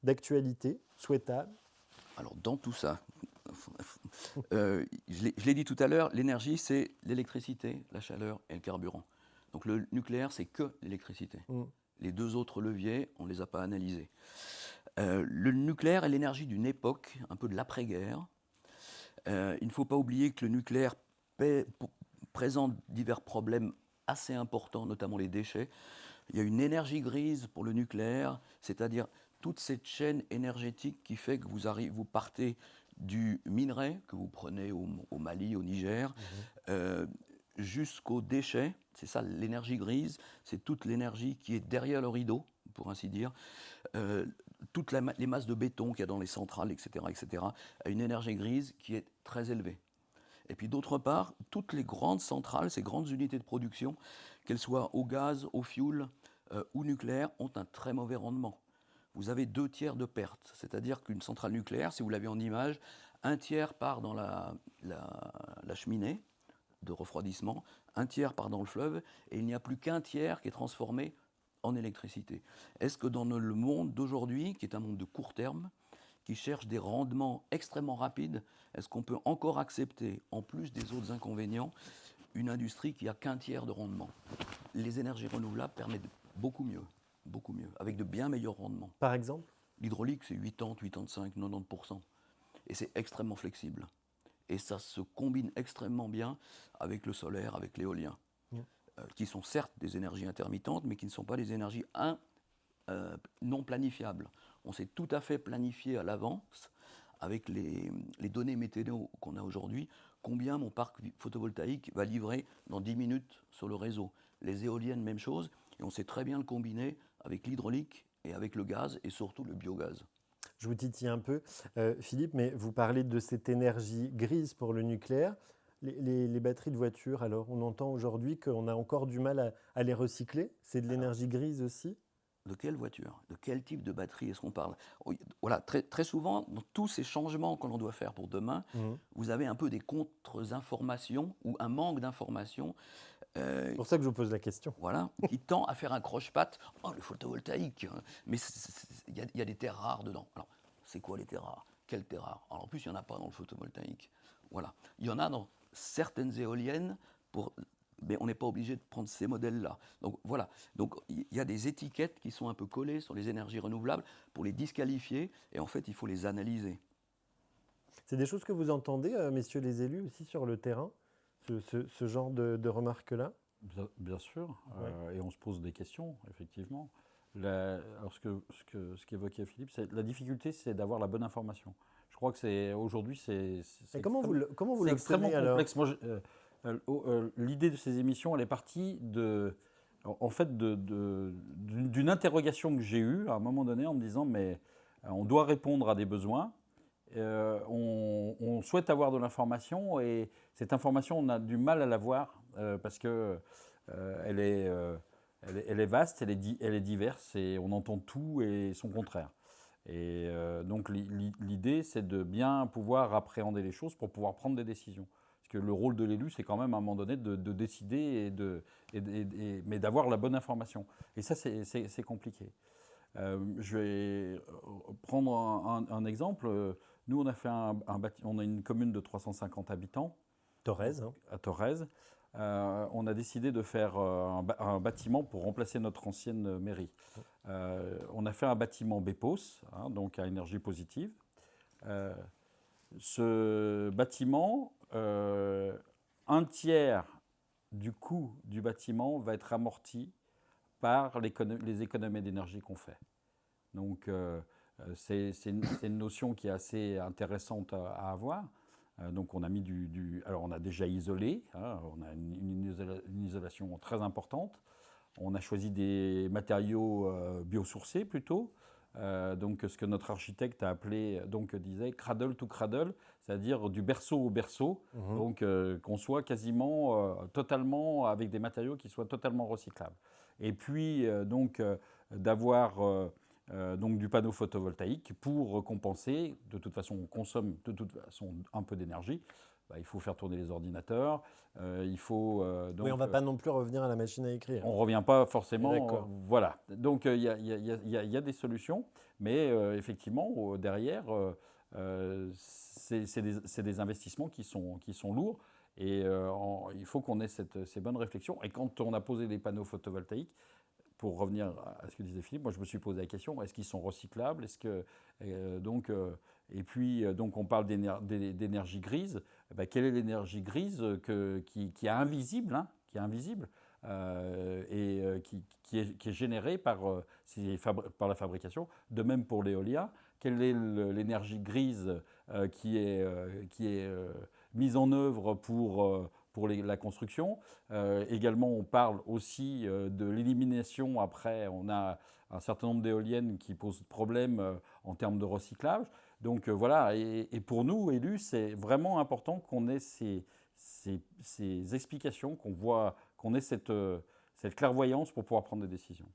d'actualité souhaitable? Alors, dans tout ça, je l'ai dit tout à l'heure, l'énergie, c'est l'électricité, la chaleur et le carburant. Donc, le nucléaire, c'est que l'électricité. Les deux autres leviers, on ne les a pas analysés. Le nucléaire est l'énergie d'une époque, un peu de l'après-guerre. Il ne faut pas oublier que le nucléaire présente divers problèmes assez importants, notamment les déchets. Il y a une énergie grise pour le nucléaire, c'est-à-dire toute cette chaîne énergétique qui fait que vous partez du minerai que vous prenez au Mali, au Niger, jusqu'aux déchets. C'est ça l'énergie grise, c'est toute l'énergie qui est derrière le rideau, pour ainsi dire. Toutes les masses de béton qu'il y a dans les centrales, etc., a une énergie grise qui est très élevée. Et puis d'autre part, toutes les grandes centrales, ces grandes unités de production, qu'elles soient au gaz, au fioul ou nucléaire, ont un très mauvais rendement. Vous avez 2/3 de perte, c'est-à-dire qu'une centrale nucléaire, si vous l'avez en image, 1/3 part dans la cheminée de refroidissement, 1/3 part dans le fleuve, et il n'y a plus qu'1/3 qui est transformé en électricité. Est-ce que dans le monde d'aujourd'hui, qui est un monde de court terme, qui cherche des rendements extrêmement rapides, est-ce qu'on peut encore accepter, en plus des autres inconvénients, une industrie qui a qu'1/3 de rendement? Les énergies renouvelables permettent beaucoup mieux, avec de bien meilleurs rendements. Par exemple? L'hydraulique, c'est 80, 85, 90%. Et c'est extrêmement flexible. Et ça se combine extrêmement bien avec le solaire, avec l'éolien, qui sont certes des énergies intermittentes, mais qui ne sont pas des énergies non planifiables. On sait tout à fait planifier à l'avance, avec les données météo qu'on a aujourd'hui, combien mon parc photovoltaïque va livrer dans 10 minutes sur le réseau. Les éoliennes, même chose, et on sait très bien le combiner avec l'hydraulique et avec le gaz, et surtout le biogaz. Je vous titille un peu, Philippe, mais vous parlez de cette énergie grise pour le nucléaire. Les batteries de voitures, alors, on entend aujourd'hui qu'on a encore du mal à les recycler. C'est de l'énergie grise aussi? De quelle voiture? De quel type de batterie est-ce qu'on parle? Voilà, très, très souvent, dans tous ces changements que l'on doit faire pour demain, vous avez un peu des contre-informations ou un manque d'informations. C'est pour ça que je vous pose la question. Voilà, qui tend à faire un croche-patte. Oh, le photovoltaïque, mais il y a des terres rares dedans. Alors, c'est quoi les terres rares? Quelles terres rares? Alors, en plus, il n'y en a pas dans le photovoltaïque. Voilà. Il y en a dans certaines éoliennes mais on n'est pas obligé de prendre ces modèles-là. Donc voilà, donc il y a des étiquettes qui sont un peu collées sur les énergies renouvelables pour les disqualifier, et en fait, il faut les analyser. C'est des choses que vous entendez, messieurs les élus, aussi sur le terrain, ce genre de remarques-là? Bien sûr, Ouais. et on se pose des questions, effectivement. Alors ce qu'évoquait Philippe, la difficulté, c'est d'avoir la bonne information. Je crois que aujourd'hui, Et comment vous c'est extrêmement l'obtenez alors? complexe. Moi, l'idée de ces émissions, elle est partie en fait, d'une interrogation que j'ai eue à un moment donné en me disant, mais on doit répondre à des besoins. On souhaite avoir de l'information et cette information, on a du mal à l'avoir parce que elle est vaste, elle est diverse et on entend tout et son contraire. Et donc l'idée, c'est de bien pouvoir appréhender les choses pour pouvoir prendre des décisions. Parce que le rôle de l'élu, c'est quand même à un moment donné de décider, mais d'avoir la bonne information. Et ça, c'est compliqué. Je vais prendre un exemple. Nous, on a fait on a une commune de 350 habitants. Thorez, hein. À Thorez. On a décidé de faire un bâtiment pour remplacer notre ancienne mairie. On a fait un bâtiment BEPOS, hein, donc à énergie positive. Ce bâtiment, un tiers du coût du bâtiment va être amorti par les économies d'énergie qu'on fait. Donc, c'est une notion qui est assez intéressante à avoir. Donc, on a mis alors, on a déjà isolé, hein, on a une isolation très importante. On a choisi des matériaux biosourcés plutôt. Donc, ce que notre architecte a appelé, disait cradle to cradle, c'est-à-dire du berceau au berceau, donc qu'on soit quasiment totalement avec des matériaux qui soient totalement recyclables. Et puis, d'avoir donc du panneau photovoltaïque pour compenser. De toute façon, on consomme de toute façon un peu d'énergie. Il faut faire tourner les ordinateurs. Il faut Oui, on ne va pas non plus revenir à la machine à écrire. On ne revient pas forcément. D'accord. Voilà. Donc il y a des solutions, mais effectivement derrière, c'est des investissements qui sont lourds. Et il faut qu'on ait ces bonnes réflexions. Et quand on a posé les panneaux photovoltaïques, pour revenir à ce que disait Philippe, moi je me suis posé la question, est-ce qu'ils sont recyclables? Et puis on parle d'énergie grise. Quelle est l'énergie grise qui est invisible, hein, qui est générée par la fabrication? De même pour l'éolien, quelle est l'énergie grise qui est mise en œuvre pour la construction? Également, on parle aussi de l'élimination. Après, on a un certain nombre d'éoliennes qui posent problème en termes de recyclage. Donc voilà, et pour nous, élus, c'est vraiment important qu'on ait ces explications, qu'on ait cette clairvoyance pour pouvoir prendre des décisions.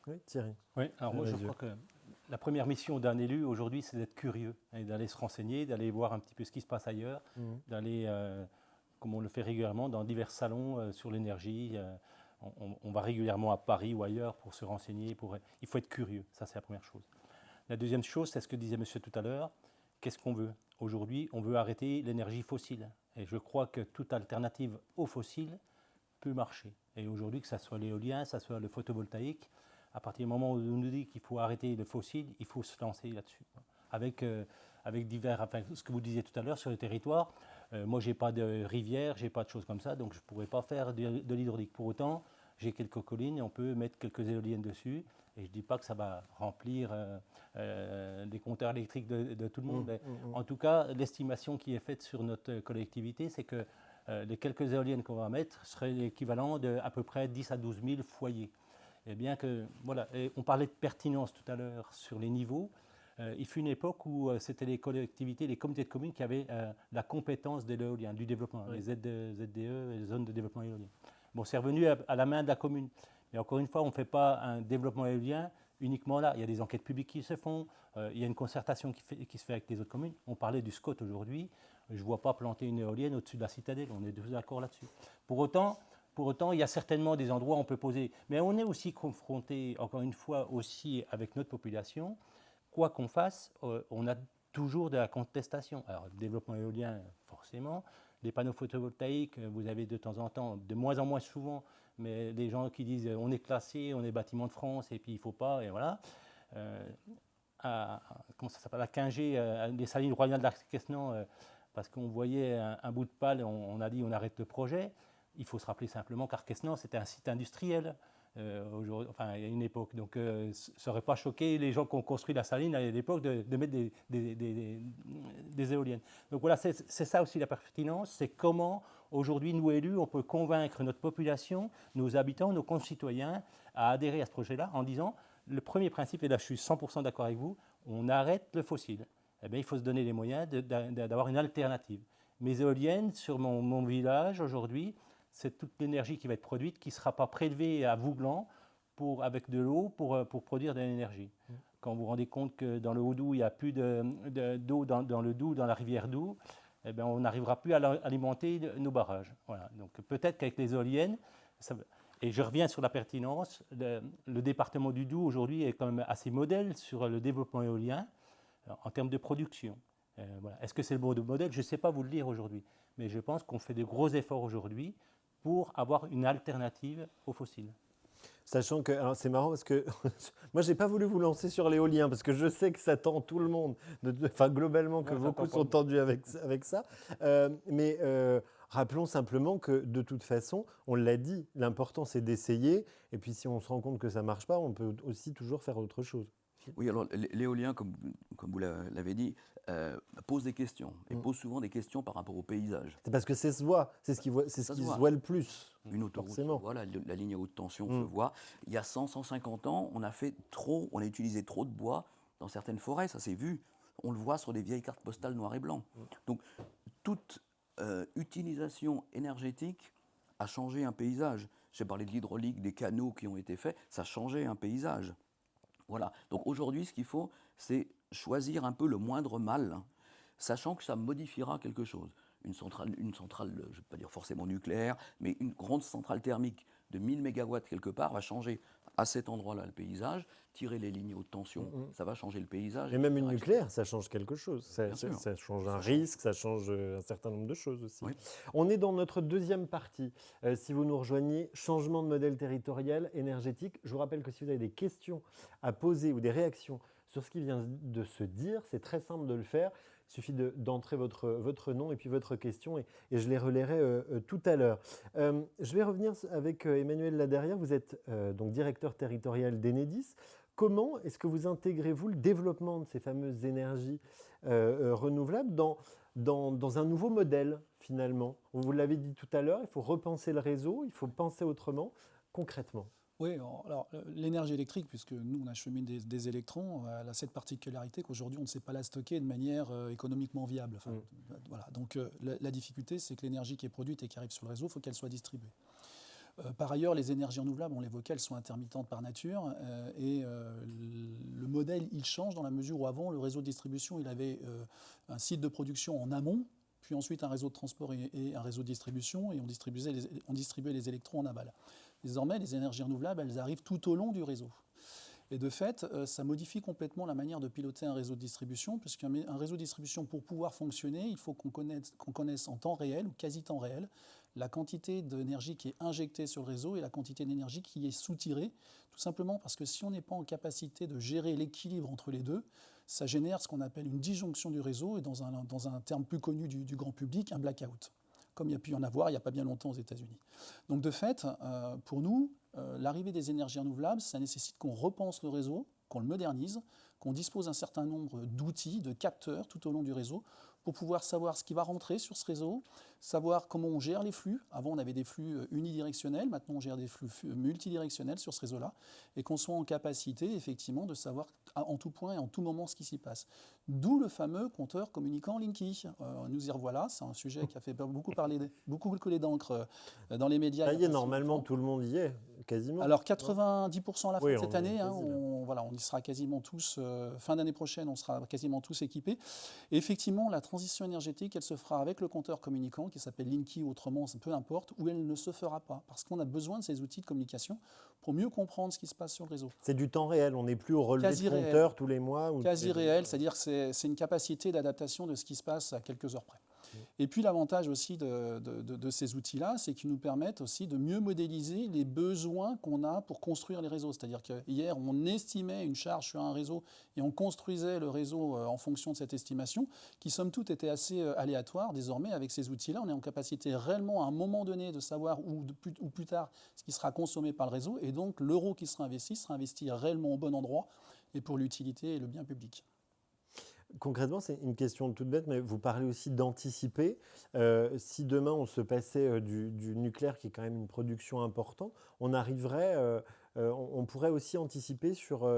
Oui, Thierry. Oui, alors moi je crois que la première mission d'un élu aujourd'hui, c'est d'être curieux et d'aller se renseigner, d'aller voir un petit peu ce qui se passe ailleurs, d'aller, comme on le fait régulièrement, dans divers salons sur l'énergie. On va régulièrement à Paris ou ailleurs pour se renseigner. Il faut être curieux, ça c'est la première chose. La deuxième chose, c'est ce que disait monsieur tout à l'heure. Qu'est-ce qu'on veut? Aujourd'hui, on veut arrêter l'énergie fossile. Et je crois que toute alternative aux fossiles peut marcher. Et aujourd'hui, que ce soit l'éolien, que ce soit le photovoltaïque, à partir du moment où on nous dit qu'il faut arrêter le fossile, il faut se lancer là-dessus. Avec ce que vous disiez tout à l'heure sur le territoire, moi, je n'ai pas de rivière, je n'ai pas de choses comme ça, donc je ne pourrais pas faire de l'hydraulique. Pour autant, j'ai quelques collines et on peut mettre quelques éoliennes dessus. Et je ne dis pas que ça va remplir des compteurs électriques de tout le monde. Mais en tout cas, l'estimation qui est faite sur notre collectivité, c'est que les quelques éoliennes qu'on va mettre seraient l'équivalent d'à peu près 10 à 12 000 foyers. Et bien que, voilà, et on parlait de pertinence tout à l'heure sur les niveaux. Il fut une époque où c'était les collectivités, les comités de communes qui avaient la compétence de l'éolien, du développement, les ZDE, les zones de développement éolien. Bon, c'est revenu à la main de la commune. Mais encore une fois, on ne fait pas un développement éolien uniquement là. Il y a des enquêtes publiques qui se font, il y a une concertation qui se fait avec les autres communes. On parlait du SCOT aujourd'hui. Je ne vois pas planter une éolienne au-dessus de la citadelle. On est tous d'accord là-dessus. Pour autant, il y a certainement des endroits où on peut poser. Mais on est aussi confronté, encore une fois, aussi avec notre population. Quoi qu'on fasse, on a toujours de la contestation. Alors, le développement éolien, forcément. Les panneaux photovoltaïques, vous avez de temps en temps, de moins en moins souvent, mais les gens qui disent on est classé, on est bâtiment de France, et puis il ne faut pas, et voilà. Comment ça s'appelle, la 15G, les salines royales d'Arc-Quesnan, parce qu'on voyait un bout de pale, on a dit on arrête le projet. il faut se rappeler simplement qu'Arquesnan, c'était un site industriel. Enfin, il y a une époque. Donc, ça n'aurait pas choqué les gens qui ont construit la saline à l'époque de mettre des éoliennes. Donc voilà, c'est ça aussi la pertinence, c'est comment aujourd'hui, nous élus, on peut convaincre notre population, nos habitants, nos concitoyens à adhérer à ce projet-là en disant, le premier principe, et là je suis 100% d'accord avec vous, on arrête le fossile. Eh bien, il faut se donner les moyens d'avoir une alternative. Mes éoliennes sur mon village aujourd'hui, c'est toute l'énergie qui va être produite qui ne sera pas prélevée à Vouglan avec de l'eau pour produire de l'énergie. Quand vous vous rendez compte que dans le Haut-Doubs, il n'y a plus d'eau dans le Doubs, dans la rivière Doubs, eh bien, on n'arrivera plus à alimenter nos barrages. Voilà. Donc peut-être qu'avec les éoliennes, et je reviens sur la pertinence, le département du Doubs aujourd'hui est quand même assez modèle sur le développement éolien en termes de production. Voilà. Est-ce que c'est le bon modèle? Je ne sais pas vous le dire aujourd'hui, mais je pense qu'on fait de gros efforts aujourd'hui pour avoir une alternative aux fossiles. Sachant que, alors c'est marrant parce que moi je n'ai pas voulu vous lancer sur l'éolien parce que je sais que ça tend tout le monde, enfin globalement que beaucoup sont tendus avec ça. Mais rappelons simplement que de toute façon, on l'a dit, l'important c'est d'essayer et puis si on se rend compte que ça ne marche pas, on peut aussi toujours faire autre chose. Oui, alors l'éolien, comme vous l'avez dit, pose des questions, et pose souvent des questions par rapport au paysage. C'est parce que c'est ce qui se voit le plus. Une autoroute se voit, la ligne à haute tension se voit. Il y a 100-150 ans, on a utilisé trop de bois dans certaines forêts, ça s'est vu. On le voit sur des vieilles cartes postales noir et blanc. Donc, toute utilisation énergétique a changé un paysage. J'ai parlé de l'hydraulique, des canaux qui ont été faits, ça a changé un paysage. Voilà. Donc aujourd'hui, ce qu'il faut, c'est choisir un peu le moindre mal, sachant que ça modifiera quelque chose. Une centrale, je ne vais pas dire forcément nucléaire, mais une grande centrale thermique de 1000 MW quelque part va changer à cet endroit-là le paysage, tirer les lignes haute tension, ça va changer le paysage. Et même une nucléaire, ça change quelque chose. Ça change un risque, ça change un certain nombre de choses aussi. Oui. On est dans notre deuxième partie. Si vous nous rejoignez, changement de modèle territorial énergétique. Je vous rappelle que si vous avez des questions à poser ou des réactions sur ce qui vient de se dire, c'est très simple de le faire. Il suffit d'entrer votre nom et puis votre question et je les relayerai tout à l'heure. Je vais revenir avec Emmanuel Laderrière. Vous êtes donc directeur territorial d'Enedis. Comment est-ce que vous intégrez-vous le développement de ces fameuses énergies renouvelables dans un nouveau modèle finalement? Vous l'avez dit tout à l'heure, il faut repenser le réseau, il faut penser autrement, concrètement. Oui, alors l'énergie électrique, puisque nous on achemine des électrons, elle a cette particularité qu'aujourd'hui on ne sait pas la stocker de manière économiquement viable. Enfin, voilà. Donc la difficulté, c'est que l'énergie qui est produite et qui arrive sur le réseau, il faut qu'elle soit distribuée. Par ailleurs, les énergies renouvelables, on l'évoquait, elles sont intermittentes par nature et le modèle, il change dans la mesure où avant, le réseau de distribution, il avait un site de production en amont, puis ensuite un réseau de transport et un réseau de distribution, et on distribuait les électrons en aval. Désormais, les énergies renouvelables, elles arrivent tout au long du réseau. Et de fait, ça modifie complètement la manière de piloter un réseau de distribution, puisqu'un réseau de distribution, pour pouvoir fonctionner, il faut qu'on connaisse en temps réel ou quasi temps réel la quantité d'énergie qui est injectée sur le réseau et la quantité d'énergie qui est soutirée, tout simplement parce que si on n'est pas en capacité de gérer l'équilibre entre les deux, ça génère ce qu'on appelle une disjonction du réseau et dans un terme plus connu du grand public, un blackout, comme il y a pu y en avoir il n'y a pas bien longtemps aux États-Unis. Donc de fait, pour nous, l'arrivée des énergies renouvelables, ça nécessite qu'on repense le réseau, qu'on le modernise, qu'on dispose d'un certain nombre d'outils, de capteurs tout au long du réseau pour pouvoir savoir ce qui va rentrer sur ce réseau, savoir comment on gère les flux. Avant, on avait des flux unidirectionnels, maintenant on gère des flux multidirectionnels sur ce réseau-là, et qu'on soit en capacité, effectivement, de savoir en tout point et en tout moment ce qui s'y passe. D'où le fameux compteur communicant Linky. Nous y revoilà, c'est un sujet qui a fait beaucoup couler d'encre dans les médias. Ça y est, normalement, tout le monde y est, quasiment. Alors, 90% à la fin de cette année, on y sera quasiment tous, fin d'année prochaine, on sera quasiment tous équipés. Et effectivement, la transition énergétique, elle se fera avec le compteur communicant, qui s'appelle Linky, autrement, peu importe, ou elle ne se fera pas, parce qu'on a besoin de ces outils de communication pour mieux comprendre ce qui se passe sur le réseau. C'est du temps réel, on n'est plus au relevé de compteur tous les mois. Quasi réel, c'est-à-dire que c'est une capacité d'adaptation de ce qui se passe à quelques heures près. Et puis l'avantage aussi de ces outils-là, c'est qu'ils nous permettent aussi de mieux modéliser les besoins qu'on a pour construire les réseaux. C'est-à-dire que hier, on estimait une charge sur un réseau et on construisait le réseau en fonction de cette estimation, qui somme toute était assez aléatoire. Désormais, avec ces outils-là, on est en capacité réellement à un moment donné de savoir ou plus tard ce qui sera consommé par le réseau, et donc l'euro qui sera investi réellement au bon endroit et pour l'utilité et le bien public. Concrètement, c'est une question toute bête, mais vous parlez aussi d'anticiper. Si demain on se passait du nucléaire, qui est quand même une production importante, on arriverait, on pourrait aussi anticiper sur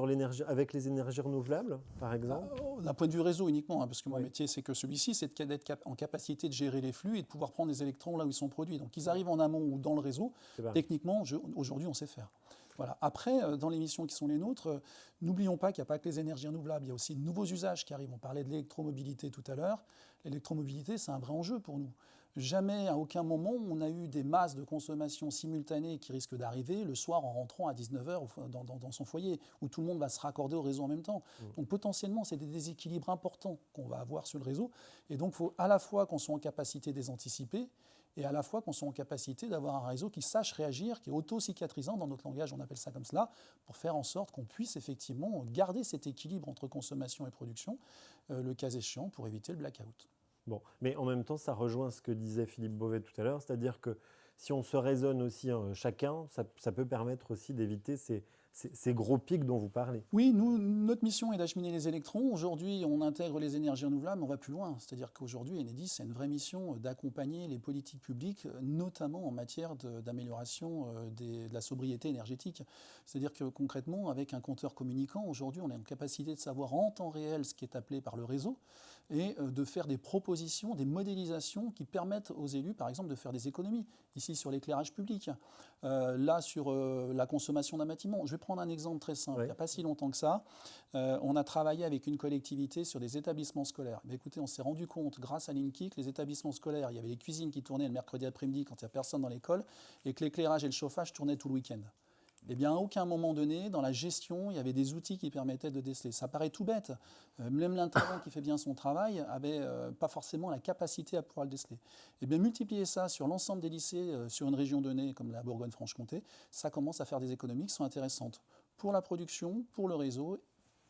l'énergie, avec les énergies renouvelables, par exemple? D'un point de vue réseau uniquement, parce que mon métier, c'est que celui-ci, c'est d'être en capacité de gérer les flux et de pouvoir prendre les électrons là où ils sont produits. Donc qu'ils arrivent en amont ou dans le réseau, techniquement, aujourd'hui, on sait faire. Voilà. Après, dans les missions qui sont les nôtres, n'oublions pas qu'il n'y a pas que les énergies renouvelables, il y a aussi de nouveaux usages qui arrivent. On parlait de l'électromobilité tout à l'heure. L'électromobilité, c'est un vrai enjeu pour nous. Jamais, à aucun moment, on a eu des masses de consommation simultanées qui risquent d'arriver le soir en rentrant à 19h dans son foyer, où tout le monde va se raccorder au réseau en même temps. Donc potentiellement, c'est des déséquilibres importants qu'on va avoir sur le réseau. Et donc, il faut à la fois qu'on soit en capacité de les anticiper, et à la fois qu'on soit en capacité d'avoir un réseau qui sache réagir, qui est auto-cicatrisant, dans notre langage on appelle ça comme cela, pour faire en sorte qu'on puisse effectivement garder cet équilibre entre consommation et production, le cas échéant, pour éviter le blackout. Bon, mais en même temps, ça rejoint ce que disait Philippe Beauvais tout à l'heure, c'est-à-dire que si on se raisonne aussi chacun, ça peut permettre aussi d'éviter ces gros pics dont vous parlez. Oui, notre mission est d'acheminer les électrons. Aujourd'hui, on intègre les énergies renouvelables, mais on va plus loin. C'est-à-dire qu'aujourd'hui, Enedis, c'est une vraie mission d'accompagner les politiques publiques, notamment en matière d'amélioration de la sobriété énergétique. C'est-à-dire que concrètement, avec un compteur communicant, aujourd'hui, on est en capacité de savoir en temps réel ce qui est appelé par le réseau et de faire des propositions, des modélisations qui permettent aux élus, par exemple, de faire des économies. Ici, sur l'éclairage public, là, sur la consommation d'un bâtiment. Je vais prendre un exemple très simple. Il n'y a pas si longtemps que ça, on a travaillé avec une collectivité sur des établissements scolaires. Mais écoutez, on s'est rendu compte, grâce à Linky, que les établissements scolaires, il y avait les cuisines qui tournaient le mercredi après-midi quand il n'y a personne dans l'école, et que l'éclairage et le chauffage tournaient tout le week-end. Eh bien, à aucun moment donné, dans la gestion, il y avait des outils qui permettaient de déceler. Ça paraît tout bête. Même l'intendant qui fait bien son travail n'avait pas forcément la capacité à pouvoir le déceler. Eh bien, multiplier ça sur l'ensemble des lycées, sur une région donnée comme la Bourgogne-Franche-Comté, ça commence à faire des économies qui sont intéressantes pour la production, pour le réseau,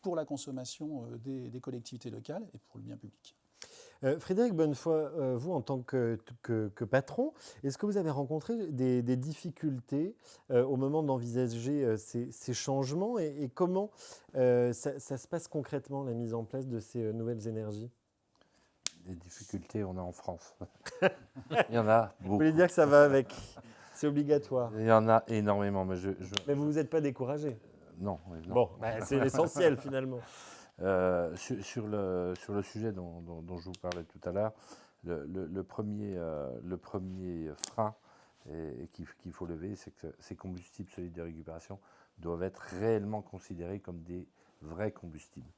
pour la consommation des collectivités locales et pour le bien public. Frédéric Bonnefoy, vous en tant que patron, est-ce que vous avez rencontré des difficultés au moment d'envisager ces changements et comment ça se passe concrètement, la mise en place de ces nouvelles énergies? Des difficultés, on est en France. Il y en a beaucoup. Vous voulez dire que ça va avec? C'est obligatoire. Il y en a énormément. Mais vous ne vous êtes pas découragé? Non. Bon, c'est l'essentiel finalement. Sur le sujet dont je vous parlais tout à l'heure, le premier frein qu'il faut lever, c'est que ces combustibles solides de récupération doivent être réellement considérés comme des vrais combustibles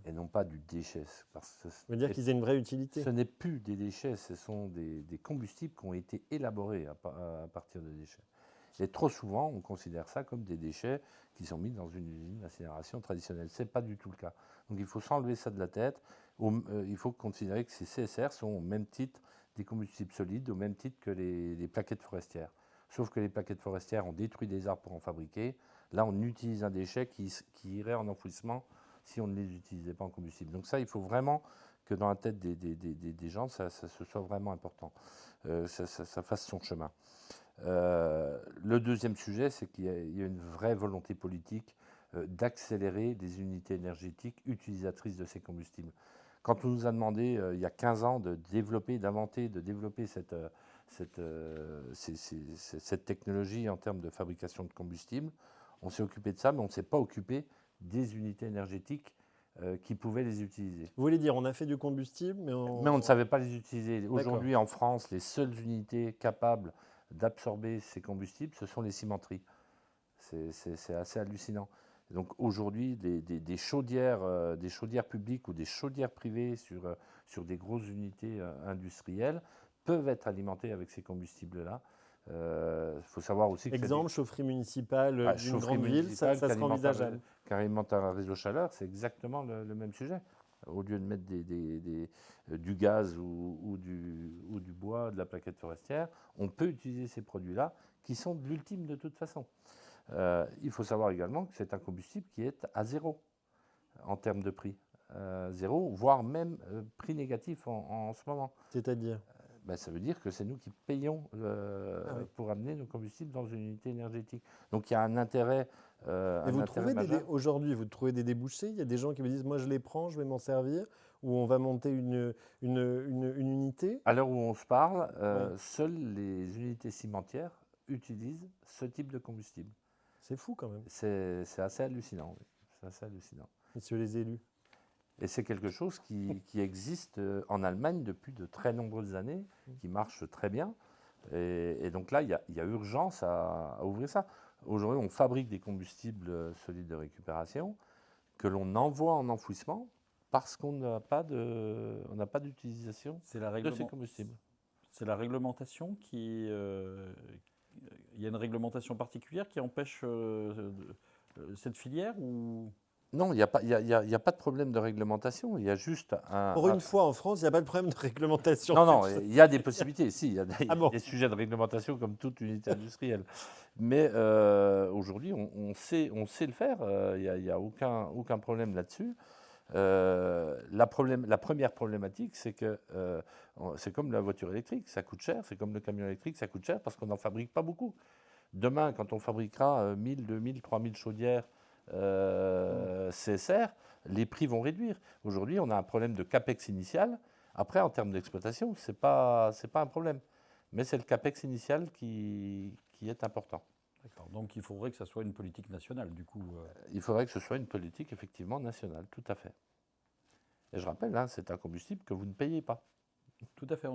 et non pas du déchet. Parce que ça veut dire qu'ils aient une vraie utilité. Ce n'est plus des déchets, ce sont des combustibles qui ont été élaborés à partir de déchets. Et trop souvent, on considère ça comme des déchets qui sont mis dans une usine d'incinération traditionnelle. Ce n'est pas du tout le cas. Donc il faut s'enlever ça de la tête. Il faut considérer que ces CSR sont au même titre des combustibles solides, au même titre que les plaquettes forestières. Sauf que les plaquettes forestières ont détruit des arbres pour en fabriquer. Là, on utilise un déchet qui irait en enfouissement si on ne les utilisait pas en combustible. Donc ça, il faut vraiment que dans la tête des gens, ça soit vraiment important, ça fasse son chemin. Le deuxième sujet, c'est qu'il y a une vraie volonté politique d'accélérer des unités énergétiques utilisatrices de ces combustibles. Quand on nous a demandé, il y a 15 ans, de développer cette technologie en termes de fabrication de combustibles, on s'est occupé de ça, mais on ne s'est pas occupé des unités énergétiques qui pouvaient les utiliser. Vous voulez dire, on a fait du combustible, mais on ne savait pas les utiliser. Aujourd'hui, en France, les seules unités capables d'absorber ces combustibles, ce sont les cimenteries. C'est assez hallucinant. Donc aujourd'hui, des chaudières publiques ou des chaudières privées sur des grosses unités industrielles peuvent être alimentées avec ces combustibles-là. Faut savoir aussi que exemple, chaufferie municipale d'une grande ville, ça serait envisageable. Qui alimente un réseau chaleur, c'est exactement le même sujet. Au lieu de mettre du gaz ou du bois, de la plaquette forestière, on peut utiliser ces produits-là qui sont de l'ultime de toute façon. Il faut savoir également que c'est un combustible qui est à zéro en termes de prix. Zéro, voire même prix négatif en ce moment. C'est-à-dire Ça veut dire que c'est nous qui payons pour amener nos combustibles dans une unité énergétique. Donc il y a un intérêt. Et vous trouvez aujourd'hui, vous trouvez des débouchés? Il y a des gens qui vous disent, moi je les prends, je vais m'en servir, ou on va monter une unité? À l'heure où on se parle, seules les unités cimentières utilisent ce type de combustible. C'est fou quand même. C'est assez hallucinant. Oui. C'est assez hallucinant. Messieurs les élus. Et c'est quelque chose qui existe en Allemagne depuis de très nombreuses années, qui marche très bien. Et donc là, il y a urgence à ouvrir ça. Aujourd'hui, on fabrique des combustibles solides de récupération que l'on envoie en enfouissement parce qu'on n'a pas d'utilisation de ces combustibles. C'est la réglementation qui... il y a une réglementation particulière qui empêche cette filière ou... Non, il n'y a pas de problème de réglementation. Il y a juste Pour une fois, en France, il n'y a pas de problème de réglementation. Non, il y a des possibilités. Si, il y a des sujets de réglementation comme toute unité industrielle. Mais aujourd'hui, on sait le faire. Il n'y a aucun problème là-dessus. La première problématique, c'est que c'est comme la voiture électrique, ça coûte cher. C'est comme le camion électrique, ça coûte cher parce qu'on n'en fabrique pas beaucoup. Demain, quand on fabriquera 1000, 2000, 3000 chaudières CSR, les prix vont réduire. Aujourd'hui, on a un problème de capex initial. Après, en termes d'exploitation, c'est pas un problème. Mais c'est le capex initial qui est important. D'accord. Donc il faudrait que ça soit une politique nationale, du coup. Il faudrait que ce soit une politique, effectivement, nationale, tout à fait. Et je rappelle, c'est un combustible que vous ne payez pas. Tout à fait.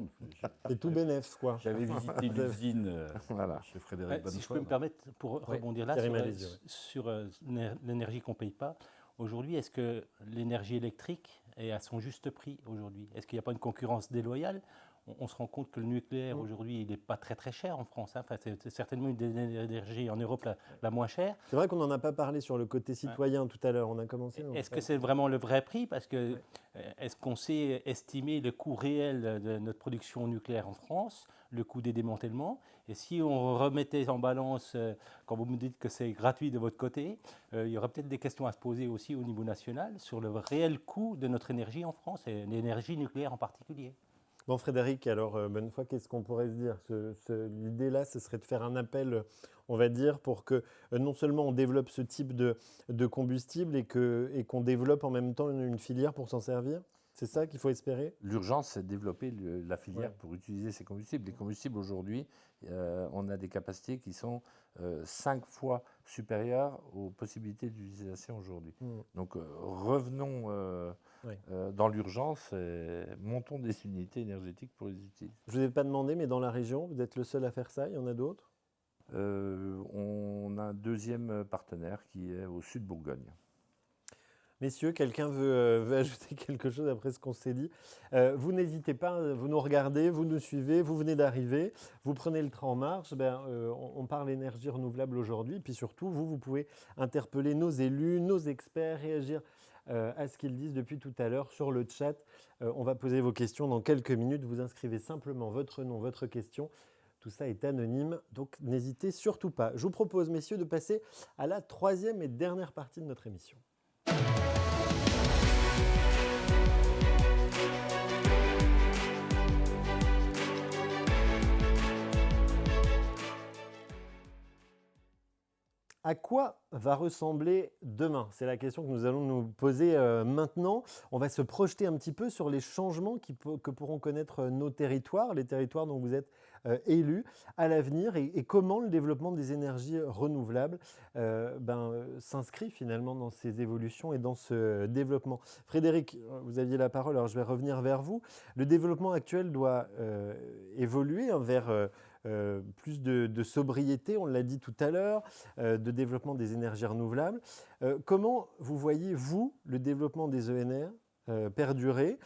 C'est tout bénéf, quoi. J'avais visité l'usine chez Frédéric Bonnefoy. Si je peux me permettre, pour rebondir là sur l'énergie qu'on ne paye pas, aujourd'hui, est-ce que l'énergie électrique est à son juste prix aujourd'hui? Est-ce qu'il n'y a pas une concurrence déloyale? On se rend compte que le nucléaire aujourd'hui, il n'est pas très très cher en France. Enfin, c'est certainement une des énergies en Europe la moins chère. C'est vrai qu'on n'en a pas parlé sur le côté citoyen tout à l'heure. On a commencé. Est-ce que c'est vraiment le vrai prix? Parce que est-ce qu'on sait estimer le coût réel de notre production nucléaire en France, le coût des démantèlements? Et si on remettait en balance, quand vous me dites que c'est gratuit de votre côté, il y aurait peut-être des questions à se poser aussi au niveau national sur le réel coût de notre énergie en France et l'énergie nucléaire en particulier. Bon, Frédéric, alors, Bonnefoy, qu'est-ce qu'on pourrait se dire? L'idée là, ce serait de faire un appel, on va dire, pour que non seulement on développe ce type de combustible et qu'on développe en même temps une filière pour s'en servir? C'est ça qu'il faut espérer? L'urgence, c'est de développer la filière pour utiliser ces combustibles. Les combustibles, aujourd'hui, on a des capacités qui sont 5 fois supérieures aux possibilités d'utilisation aujourd'hui. Donc, revenons dans l'urgence et montons des unités énergétiques pour les utiliser. Je ne vous ai pas demandé, mais dans la région, vous êtes le seul à faire ça? Il y en a d'autres? On a un deuxième partenaire qui est au sud Bourgogne. Messieurs, quelqu'un veut ajouter quelque chose après ce qu'on s'est dit? Vous n'hésitez pas, vous nous regardez, vous nous suivez, vous venez d'arriver, vous prenez le train en marche. On parle énergie renouvelable aujourd'hui. Puis surtout, vous pouvez interpeller nos élus, nos experts, réagir à ce qu'ils disent depuis tout à l'heure sur le chat. On va poser vos questions dans quelques minutes. Vous inscrivez simplement votre nom, votre question. Tout ça est anonyme, donc n'hésitez surtout pas. Je vous propose, messieurs, de passer à la troisième et dernière partie de notre émission. À quoi va ressembler demain? C'est la question que nous allons nous poser maintenant. On va se projeter un petit peu sur les changements que pourront connaître nos territoires, les territoires dont vous êtes élus à l'avenir, et comment le développement des énergies renouvelables s'inscrit finalement dans ces évolutions et dans ce développement. Frédéric, vous aviez la parole, alors je vais revenir vers vous. Le développement actuel doit évoluer vers plus de sobriété, on l'a dit tout à l'heure, de développement des énergies renouvelables. Comment vous voyez, vous, le développement des ENR perdurer?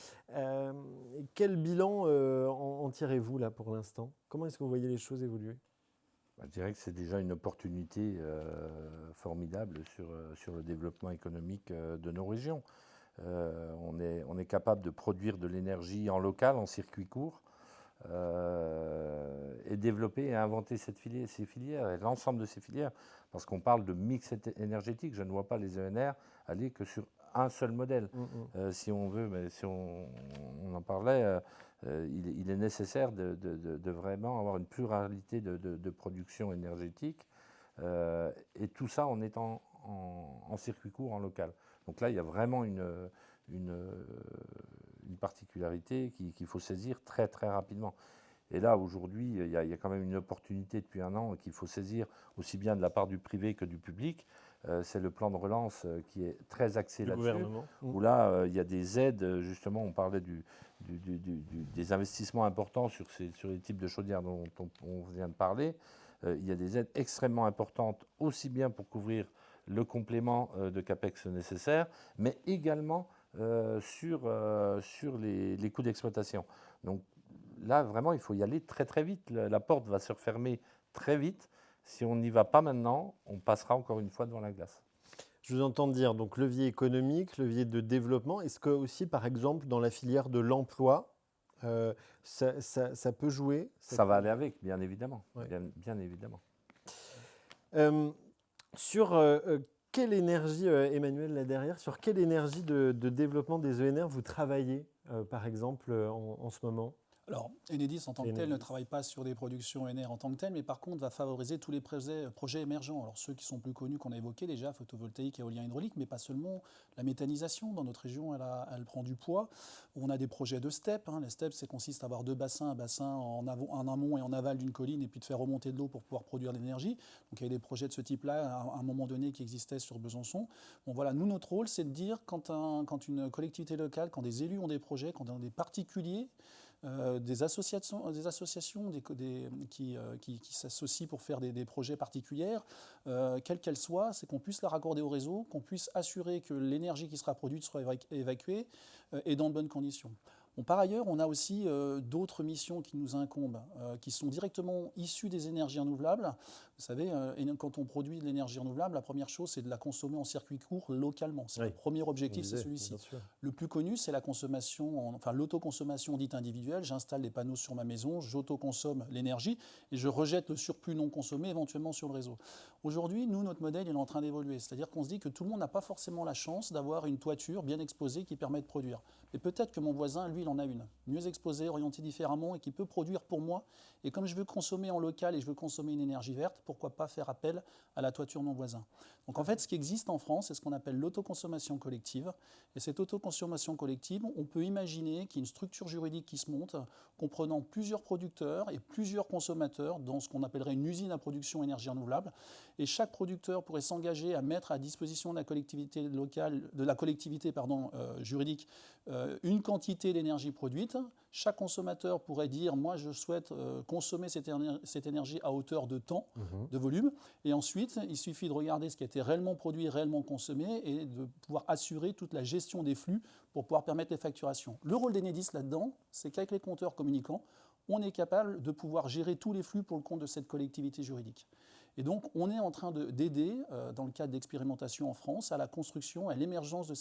Quel bilan en tirez-vous là pour l'instant? Comment est-ce que vous voyez les choses évoluer? Je dirais que c'est déjà une opportunité formidable sur le développement économique de nos régions. On est capable de produire de l'énergie en local, en circuit court, et développer et inventer ces filières, et l'ensemble de ces filières, parce qu'on parle de mix énergétique. Je ne vois pas les ENR aller que sur un seul modèle. Si on veut, mais si on en parlait, il est nécessaire de vraiment avoir une pluralité de production énergétique, et tout ça en étant en circuit court, en local. Donc là, il y a vraiment une particularité qu'il faut saisir très très rapidement. Et là, aujourd'hui, il y a quand même une opportunité depuis un an qu'il faut saisir aussi bien de la part du privé que du public. C'est le plan de relance qui est très axé là-dessus, où là, il y a des aides, justement, on parlait des investissements importants sur les types de chaudières dont on vient de parler. Il y a des aides extrêmement importantes, aussi bien pour couvrir le complément de CAPEX nécessaire, mais également sur les coûts d'exploitation. Donc là, vraiment, il faut y aller très très vite. La porte va se refermer très vite. Si on n'y va pas maintenant, on passera encore une fois devant la glace. Je vous entends dire donc levier économique, levier de développement. Est-ce que aussi, par exemple, dans la filière de l'emploi, ça peut jouer? Ça va aller avec, bien évidemment. Ouais. Bien évidemment. Sur quelle énergie, Emmanuel, là derrière, sur quelle énergie de développement des ENR vous travaillez, par exemple, en ce moment? Alors, Enedis, en tant que tel, ne travaille pas sur des productions ENR en tant que tel, mais par contre va favoriser tous les projets émergents. Alors, ceux qui sont plus connus, qu'on a évoqués déjà, photovoltaïque, éolien, hydraulique, mais pas seulement. La méthanisation, dans notre région, elle prend du poids. On a des projets de STEP. Les STEP, ça consiste à avoir deux bassins, un bassin en amont et en aval d'une colline, et puis de faire remonter de l'eau pour pouvoir produire de l'énergie. Donc, il y a des projets de ce type-là, à un moment donné, qui existaient sur Besançon. Bon, voilà, nous, notre rôle, c'est de dire, quand une collectivité locale, quand des élus ont des projets, quand des particuliers, des associations qui s'associent pour faire des projets particuliers, quelles qu'elles soient, c'est qu'on puisse la raccorder au réseau, qu'on puisse assurer que l'énergie qui sera produite soit évacuée et dans de bonnes conditions. Bon, par ailleurs, on a aussi d'autres missions qui nous incombent, qui sont directement issues des énergies renouvelables. Vous savez, quand on produit de l'énergie renouvelable, la première chose, c'est de la consommer en circuit court localement. C'est le premier objectif, c'est celui-ci. Le plus connu, c'est la consommation, l'autoconsommation dite individuelle. J'installe des panneaux sur ma maison, j'autoconsomme l'énergie et je rejette le surplus non consommé éventuellement sur le réseau. Aujourd'hui, nous, notre modèle, il est en train d'évoluer. C'est-à-dire qu'on se dit que tout le monde n'a pas forcément la chance d'avoir une toiture bien exposée qui permet de produire. Mais peut-être que mon voisin, lui, il en a une, mieux exposée, orientée différemment et qui peut produire pour moi. Et comme je veux consommer en local et je veux consommer une énergie verte, pourquoi pas faire appel à la toiture de mon voisin. Donc en fait, ce qui existe en France, c'est ce qu'on appelle l'autoconsommation collective. Et cette autoconsommation collective, on peut imaginer qu'il y a une structure juridique qui se monte, comprenant plusieurs producteurs et plusieurs consommateurs dans ce qu'on appellerait une usine à production énergie renouvelable. Et chaque producteur pourrait s'engager à mettre à disposition de la collectivité locale, juridique, une quantité d'énergie produite. Chaque consommateur pourrait dire « moi je souhaite consommer cette énergie à hauteur de temps, de volume ». Et ensuite, il suffit de regarder ce qui a été réellement produit, réellement consommé et de pouvoir assurer toute la gestion des flux pour pouvoir permettre les facturations. Le rôle d'Enedis là-dedans, c'est qu'avec les compteurs communicants, on est capable de pouvoir gérer tous les flux pour le compte de cette collectivité juridique. Et donc, on est en train d'aider, dans le cadre d'expérimentation en France, à la construction, à l'émergence de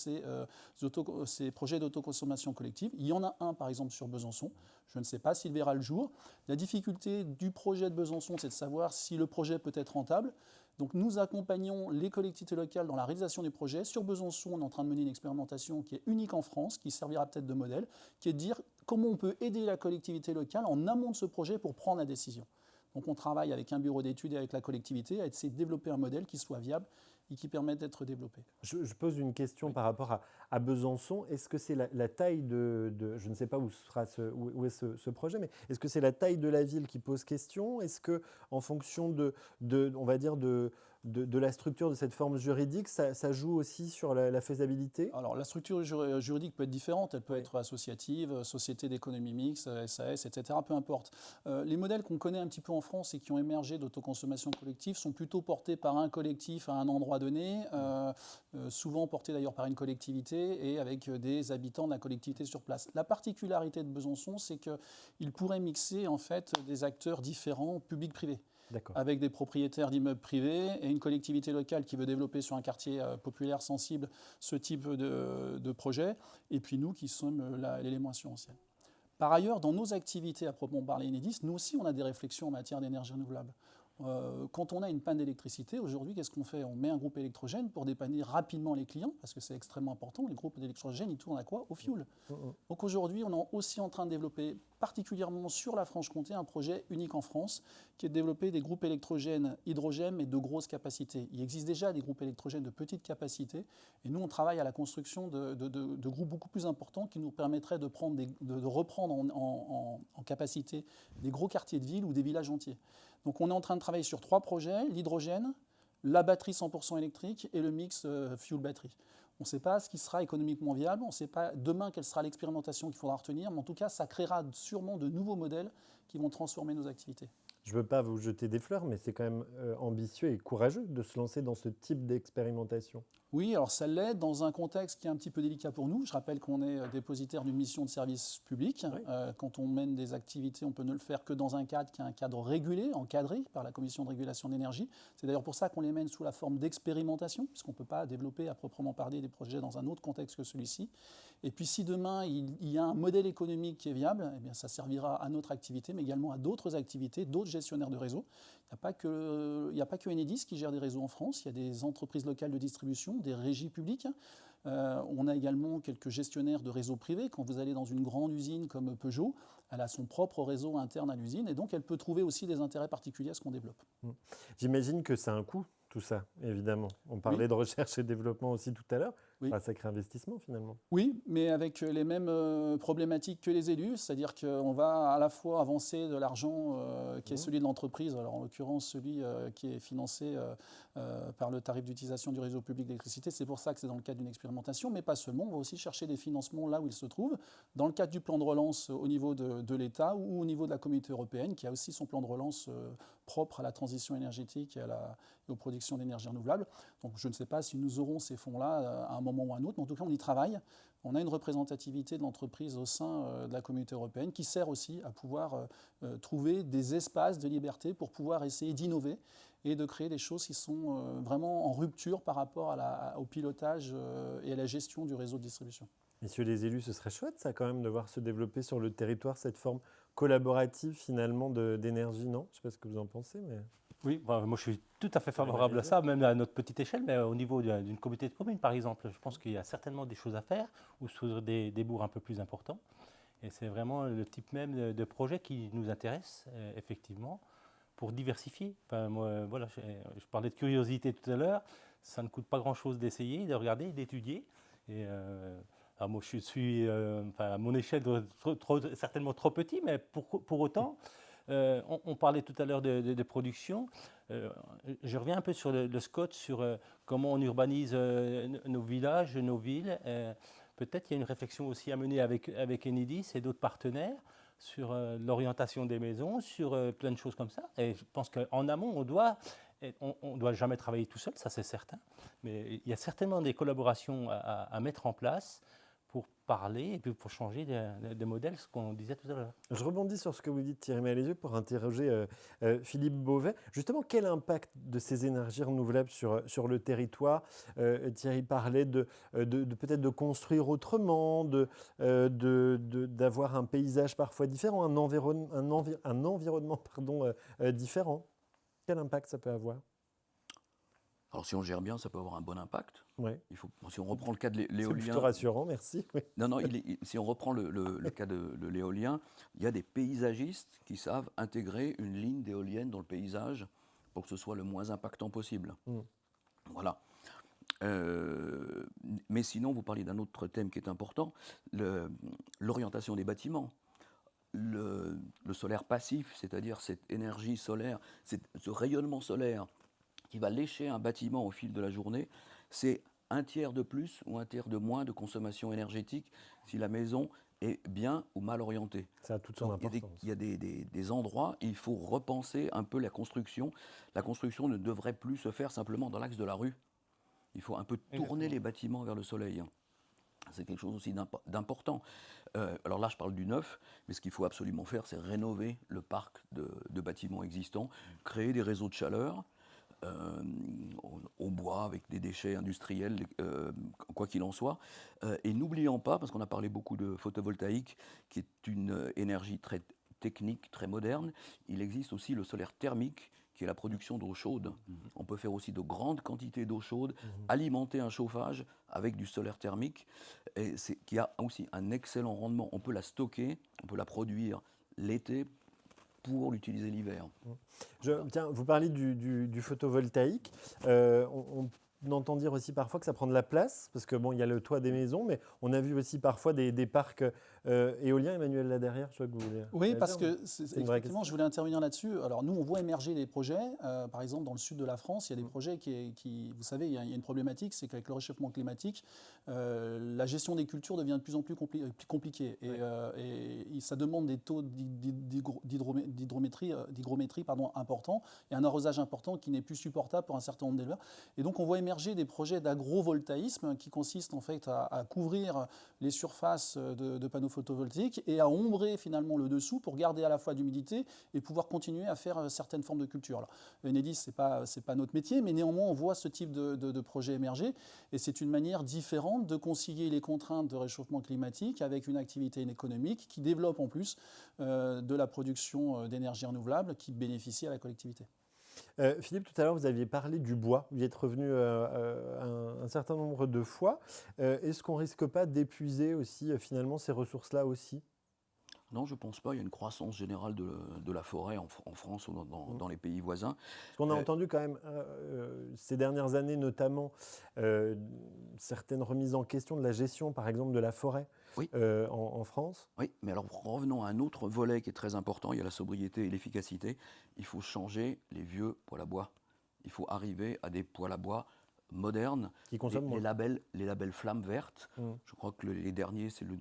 ces projets d'autoconsommation collective. Il y en a un, par exemple, sur Besançon. Je ne sais pas s'il verra le jour. La difficulté du projet de Besançon, c'est de savoir si le projet peut être rentable. Donc, nous accompagnons les collectivités locales dans la réalisation des projets. Sur Besançon, on est en train de mener une expérimentation qui est unique en France, qui servira peut-être de modèle, qui est de dire comment on peut aider la collectivité locale en amont de ce projet pour prendre la décision. Donc on travaille avec un bureau d'études et avec la collectivité à essayer de développer un modèle qui soit viable et qui permette d'être développé. Je pose une question par rapport à Besançon. Est-ce que c'est la taille de je ne sais pas où est ce projet, mais est-ce que c'est la taille de la ville qui pose question? Est-ce qu'en fonction on va dire de la structure de cette forme juridique, ça joue aussi sur la faisabilité? Alors la structure juridique peut être différente, elle peut être associative, société d'économie mixte, SAS, etc., peu importe. Les modèles qu'on connaît un petit peu en France et qui ont émergé d'autoconsommation collective sont plutôt portés par un collectif à un endroit donné, souvent portés d'ailleurs par une collectivité et avec des habitants de la collectivité sur place. La particularité de Besançon, c'est qu'il pourrait mixer en fait des acteurs différents, publics-privés. avec des propriétaires d'immeubles privés et une collectivité locale qui veut développer sur un quartier populaire sensible ce type de projet, et puis nous qui sommes l'élément assurantiel. Par ailleurs, dans nos activités à proprement parler Enedis, nous aussi on a des réflexions en matière d'énergie renouvelable. Quand on a une panne d'électricité, aujourd'hui, qu'est-ce qu'on fait? On met un groupe électrogène pour dépanner rapidement les clients, parce que c'est extrêmement important. Les groupes d'électrogène, ils tournent à quoi? Au fioul. Donc aujourd'hui, on est aussi en train de développer, particulièrement sur la Franche-Comté, un projet unique en France, qui est de développer des groupes électrogènes hydrogène, mais de grosses capacités. Il existe déjà des groupes électrogènes de petites capacités, et nous, on travaille à la construction de groupes beaucoup plus importants qui nous permettraient de reprendre en capacité des gros quartiers de ville ou des villages entiers. Donc on est en train de travailler sur 3 projets, l'hydrogène, la batterie 100% électrique et le mix fuel-batterie. On ne sait pas ce qui sera économiquement viable, on ne sait pas demain quelle sera l'expérimentation qu'il faudra retenir, mais en tout cas, ça créera sûrement de nouveaux modèles qui vont transformer nos activités. Je ne veux pas vous jeter des fleurs, mais c'est quand même ambitieux et courageux de se lancer dans ce type d'expérimentation. Oui, alors ça l'est dans un contexte qui est un petit peu délicat pour nous. Je rappelle qu'on est dépositaire d'une mission de service public. Oui. Quand on mène des activités, on peut ne le faire que dans un cadre qui est un cadre régulé, encadré par la Commission de régulation de l'énergie. C'est d'ailleurs pour ça qu'on les mène sous la forme d'expérimentation, puisqu'on ne peut pas développer à proprement parler des projets dans un autre contexte que celui-ci. Et puis si demain il y a un modèle économique qui est viable, eh bien, ça servira à notre activité, mais également à d'autres activités, d'autres gestionnaires de réseaux. Il n'y a pas que Enedis qui gère des réseaux en France, il y a des entreprises locales de distribution, des régies publiques. On a également quelques gestionnaires de réseaux privés. Quand vous allez dans une grande usine comme Peugeot, elle a son propre réseau interne à l'usine et donc elle peut trouver aussi des intérêts particuliers à ce qu'on développe. J'imagine que c'est un coût, tout ça, évidemment. On parlait de recherche et développement aussi tout à l'heure. Oui. Un sacré investissement, finalement. Oui, mais avec les mêmes problématiques que les élus, c'est-à-dire qu'on va à la fois avancer de l'argent qui est celui de l'entreprise, alors en l'occurrence celui qui est financé par le tarif d'utilisation du réseau public d'électricité. C'est pour ça que c'est dans le cadre d'une expérimentation, mais pas seulement. On va aussi chercher des financements là où ils se trouvent, dans le cadre du plan de relance au niveau de l'État ou au niveau de la Communauté européenne, qui a aussi son plan de relance propre à la transition énergétique et aux productions d'énergie renouvelable. Donc je ne sais pas si nous aurons ces fonds-là à un moment ou à un autre, mais en tout cas on y travaille. On a une représentativité de l'entreprise au sein de la Communauté européenne qui sert aussi à pouvoir trouver des espaces de liberté pour pouvoir essayer d'innover et de créer des choses qui sont vraiment en rupture par rapport au pilotage et à la gestion du réseau de distribution. Messieurs les élus, ce serait chouette ça quand même de voir se développer sur le territoire cette forme collaborative finalement d'énergie, non? Je ne sais pas ce que vous en pensez, mais... Oui, moi je suis tout à fait favorable à ça, même à notre petite échelle, mais au niveau d'une communauté de communes par exemple. Je pense qu'il y a certainement des choses à faire, ou sur des bourgs un peu plus importants. Et c'est vraiment le type même de projet qui nous intéresse, effectivement, pour diversifier. Enfin, moi, voilà, je parlais de curiosité tout à l'heure, ça ne coûte pas grand-chose d'essayer, de regarder, d'étudier. Et alors moi je suis, à mon échelle, certainement trop petit, mais pour autant... on parlait tout à l'heure de production. Je reviens un peu sur le SCOT, sur comment on urbanise nos villages, nos villes. Peut-être qu'il y a une réflexion aussi à mener avec Enedis et d'autres partenaires sur l'orientation des maisons, sur plein de choses comme ça. Et je pense qu'en amont, on doit jamais travailler tout seul, ça c'est certain. Mais il y a certainement des collaborations à mettre en place pour parler et puis pour changer de modèle, ce qu'on disait tout à l'heure. Je rebondis sur ce que vous dites, Thierry Malézieux, pour interroger Philippe Beauvais. Justement, quel impact de ces énergies renouvelables sur le territoire? Thierry parlait peut-être de construire autrement, d'avoir un paysage parfois différent, un environnement différent. Quel impact ça peut avoir? Alors, si on gère bien, ça peut avoir un bon impact. Ouais. Si on reprend le cas de l'éolien... C'est plutôt rassurant, merci. Oui. Non, si on reprend le cas de l'éolien, il y a des paysagistes qui savent intégrer une ligne d'éolienne dans le paysage pour que ce soit le moins impactant possible. Voilà. Mais sinon, vous parlez d'un autre thème qui est important, l'orientation des bâtiments. Le solaire passif, c'est-à-dire cette énergie solaire, ce rayonnement solaire qui va lécher un bâtiment au fil de la journée, c'est un tiers de plus ou un tiers de moins de consommation énergétique si la maison est bien ou mal orientée. Ça a toute son importance. Il y a des endroits, il faut repenser un peu la construction. La construction ne devrait plus se faire simplement dans l'axe de la rue. Il faut un peu tourner les bâtiments vers le soleil. C'est quelque chose aussi d'important. Alors là, je parle du neuf, mais ce qu'il faut absolument faire, c'est rénover le parc de bâtiments existants, créer des réseaux de chaleur au bois, avec des déchets industriels, quoi qu'il en soit. Et n'oublions pas, parce qu'on a parlé beaucoup de photovoltaïque, qui est une énergie très technique, très moderne, il existe aussi le solaire thermique, qui est la production d'eau chaude. On peut faire aussi de grandes quantités d'eau chaude, alimenter un chauffage avec du solaire thermique, qui a aussi un excellent rendement. On peut la stocker, on peut la produire l'été pour l'utiliser l'hiver. Tiens, vous parlez du photovoltaïque. On entend dire aussi parfois que ça prend de la place, parce que bon, il y a le toit des maisons, mais on a vu aussi parfois des parcs éoliens. Emmanuel, là derrière, je crois que vous voulez. Oui, parce que effectivement, je voulais intervenir là-dessus. Alors nous, on voit émerger des projets. Par exemple, dans le sud de la France, il y a des projets qui vous savez, il y a une problématique, c'est qu'avec le réchauffement climatique, la gestion des cultures devient de plus en plus compliquée. Et ça demande des taux d'hygrométrie importants et un arrosage important qui n'est plus supportable pour un certain nombre d'éleveurs. Et donc, on voit émerger des projets d'agrovoltaïsme qui consistent en fait à couvrir les surfaces de panneaux photovoltaïques et à ombrer finalement le dessous pour garder à la fois d'humidité et pouvoir continuer à faire certaines formes de culture. Alors, Enedis, c'est pas notre métier, mais néanmoins on voit ce type de projet émerger et c'est une manière différente de concilier les contraintes de réchauffement climatique avec une activité économique qui développe en plus de la production d'énergie renouvelable qui bénéficie à la collectivité. Philippe, tout à l'heure, vous aviez parlé du bois. Vous y êtes revenu un certain nombre de fois. Est-ce qu'on ne risque pas d'épuiser aussi, finalement, ces ressources-là aussi ? Non, je ne pense pas. Il y a une croissance générale de la forêt en France ou dans les pays voisins. Parce qu'on a entendu quand même, ces dernières années notamment, certaines remises en question de la gestion, par exemple, de la forêt en France. Oui, mais alors revenons à un autre volet qui est très important. Il y a la sobriété et l'efficacité. Il faut changer les vieux poêles à bois. Il faut arriver à des poêles à bois modernes, qui consomment moins. Les labels flammes vertes. Je crois que les derniers, c'est le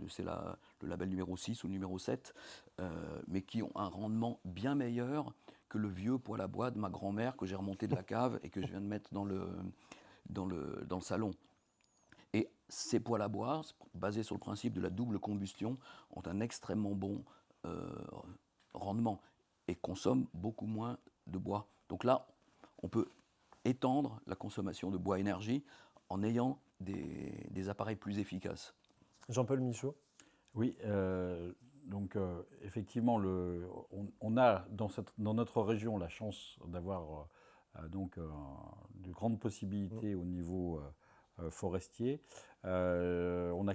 label numéro 6 ou numéro 7, mais qui ont un rendement bien meilleur que le vieux poêle à bois de ma grand-mère que j'ai remonté de la cave et que je viens de mettre dans le salon. Et ces poêles à bois, basés sur le principe de la double combustion, ont un extrêmement bon rendement et consomment beaucoup moins de bois. Donc là, on peut étendre la consommation de bois énergie en ayant des appareils plus efficaces. Jean-Paul Michaud. Oui, donc effectivement, on a dans notre région la chance d'avoir de grandes possibilités au niveau forestier. On a